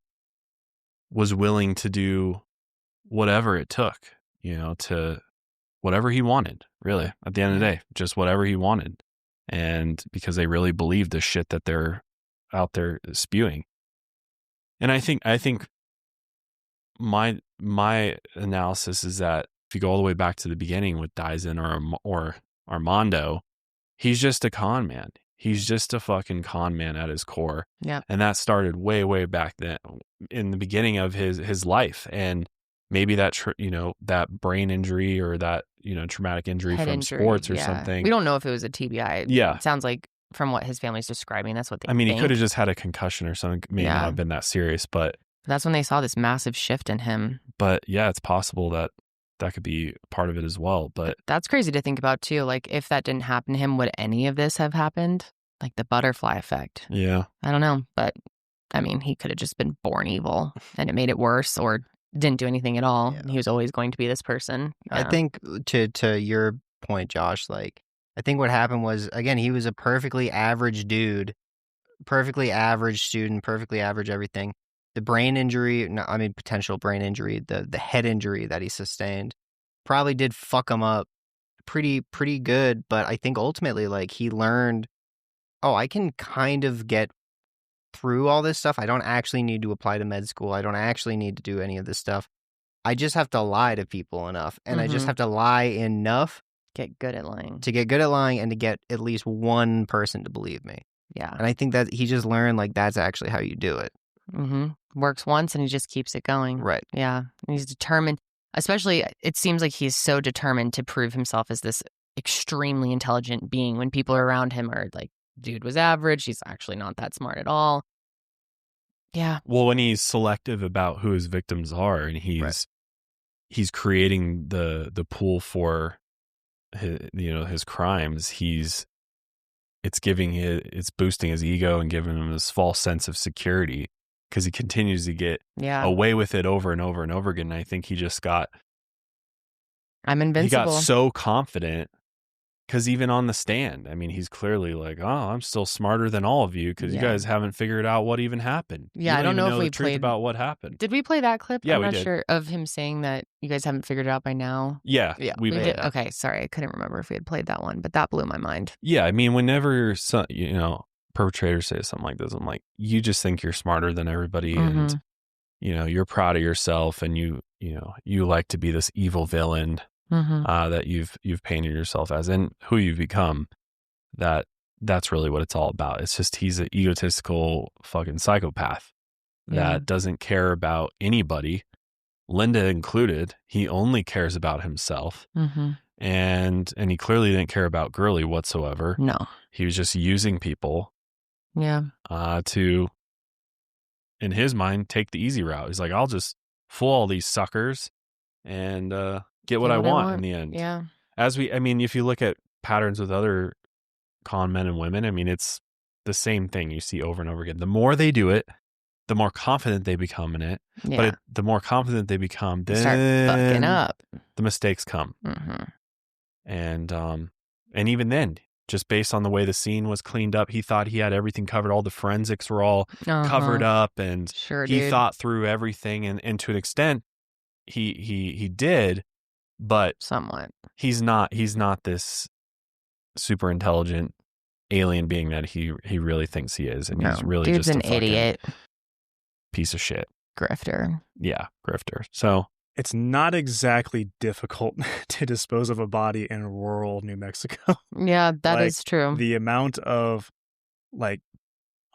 was willing to do whatever it took, to whatever he wanted, really, at the end of the day, just whatever he wanted. And because they really believe the shit that they're out there spewing. And I think my analysis is that if you go all the way back to the beginning with Diazien or Armando, he's just a con man. He's just a fucking con man at his core. Yeah. And that started way, way back then in the beginning of his life. And maybe that, that brain injury or that, traumatic injury Head from injury, sports or yeah. something. We don't know if it was a TBI. Yeah. It sounds like from what his family's describing, that's what they I mean, think. he could have just had a concussion or something. Maybe not have been that serious, but that's when they saw this massive shift in him. But yeah, it's possible that could be part of it as well. But that's crazy to think about too. Like, if that didn't happen to him, would any of this have happened? Like the butterfly effect. Yeah. I don't know. But I mean, he could have just been born evil and it made it worse, or didn't do anything at all. Yeah. He was always going to be this person. I think to your point, Josh, like, I think what happened was, again, he was a perfectly average dude, perfectly average student, perfectly average everything. The brain injury, potential brain injury, the head injury that he sustained probably did fuck him up pretty good. But I think ultimately, like, he learned, I can kind of get through all this stuff. I don't actually need to apply to med school. I don't actually need to do any of this stuff. I just have to lie to people enough. And I just have to lie enough. Get good at lying. To get good at lying and to get at least one person to believe me. Yeah. And I think that he just learned, like, that's actually how you do it. Mm-hmm. Works once and he just keeps it going. Right. Yeah. And he's determined. Especially, it seems like he's so determined to prove himself as this extremely intelligent being when people around him are like, dude was average. He's actually not that smart at all. Yeah. Well, when he's selective about who his victims are, and he's creating the pool for his crimes, it's boosting his ego and giving him this false sense of security, because he continues to get away with it over and over and over again. And I think he just I'm invincible. He got so confident, because even on the stand, I mean, he's clearly like, I'm still smarter than all of you, because you guys haven't figured out what even happened. Yeah, I don't know if we played about what happened. Did we play that clip? Yeah, I'm we not did. sure, of him saying that you guys haven't figured it out by now. Yeah, we did. Okay, sorry, I couldn't remember if we had played that one, but that blew my mind. Yeah, I mean, whenever perpetrators say something like this, I'm like, you just think you're smarter than everybody, and you're proud of yourself, and you like to be this evil villain that you've painted yourself as, and who you've become. That's really what it's all about. It's just he's an egotistical fucking psychopath that doesn't care about anybody, Linda included. He only cares about himself. And he clearly didn't care about Girly whatsoever. No. He was just using people to, in his mind, take the easy route. He's like, I'll just fool all these suckers and get what I want in the end. Yeah. If you look at patterns with other con men and women, I mean, it's the same thing you see over and over again. The more they do it, the more confident they become in it. Yeah. But the more confident they become, then start fucking up. The mistakes come. And even then, just based on the way the scene was cleaned up, he thought he had everything covered. All the forensics were all covered up, and he thought through everything. And to an extent, he did, but somewhat. He's not this super intelligent alien being that he really thinks he is, and he's really dude's just an idiot, piece of shit, grifter. Yeah, grifter. So it's not exactly difficult to dispose of a body in rural New Mexico. Yeah, that is true. The amount of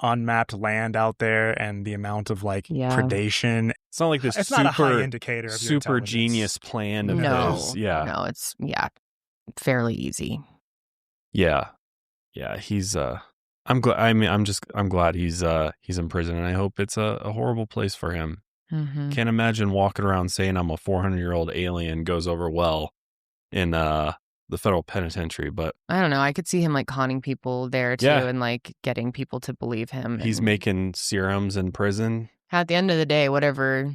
unmapped land out there and the amount of predation. It's not like this. It's not a high indicator of super genius plan of this. Yeah, no, it's fairly easy. Yeah, he's I'm glad. I'm glad he's in prison, and I hope it's a horrible place for him. Can't imagine walking around saying I'm a 400-year-old alien goes over well in the federal penitentiary. But I don't know. I could see him conning people there too, and getting people to believe him. He's making serums in prison. At the end of the day, whatever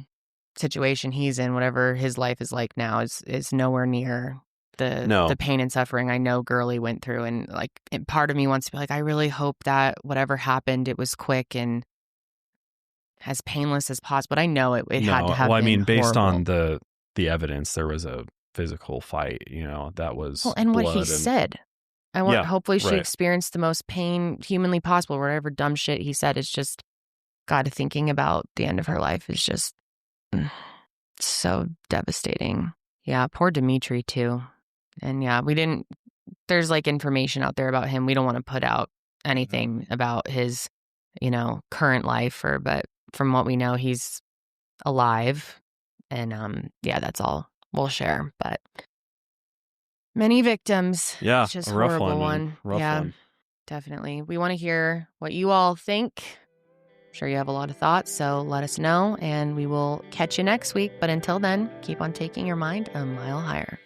situation he's in, whatever his life is like now, is nowhere near the pain and suffering I know Girly went through. And like, part of me wants to be like, I really hope that whatever happened, it was quick and as painless as possible. But I know it had to have. Well, I mean, based horrible. on the evidence, there was a physical fight. That was and what he said. Hopefully she right. experienced the most pain humanly possible. Whatever dumb shit he said, it's just, God, thinking about the end of her life is just so devastating. Yeah, poor Demetri too. And yeah, there's like information out there about him. We don't want to put out anything about his, current life, but from what we know, he's alive. And that's all we'll share. But many victims. Yeah, it's just a a rough horrible one. Rough one. Definitely. We want to hear what you all think. I'm sure you have a lot of thoughts, so let us know, and we will catch you next week. But until then, keep on taking your mind a mile higher.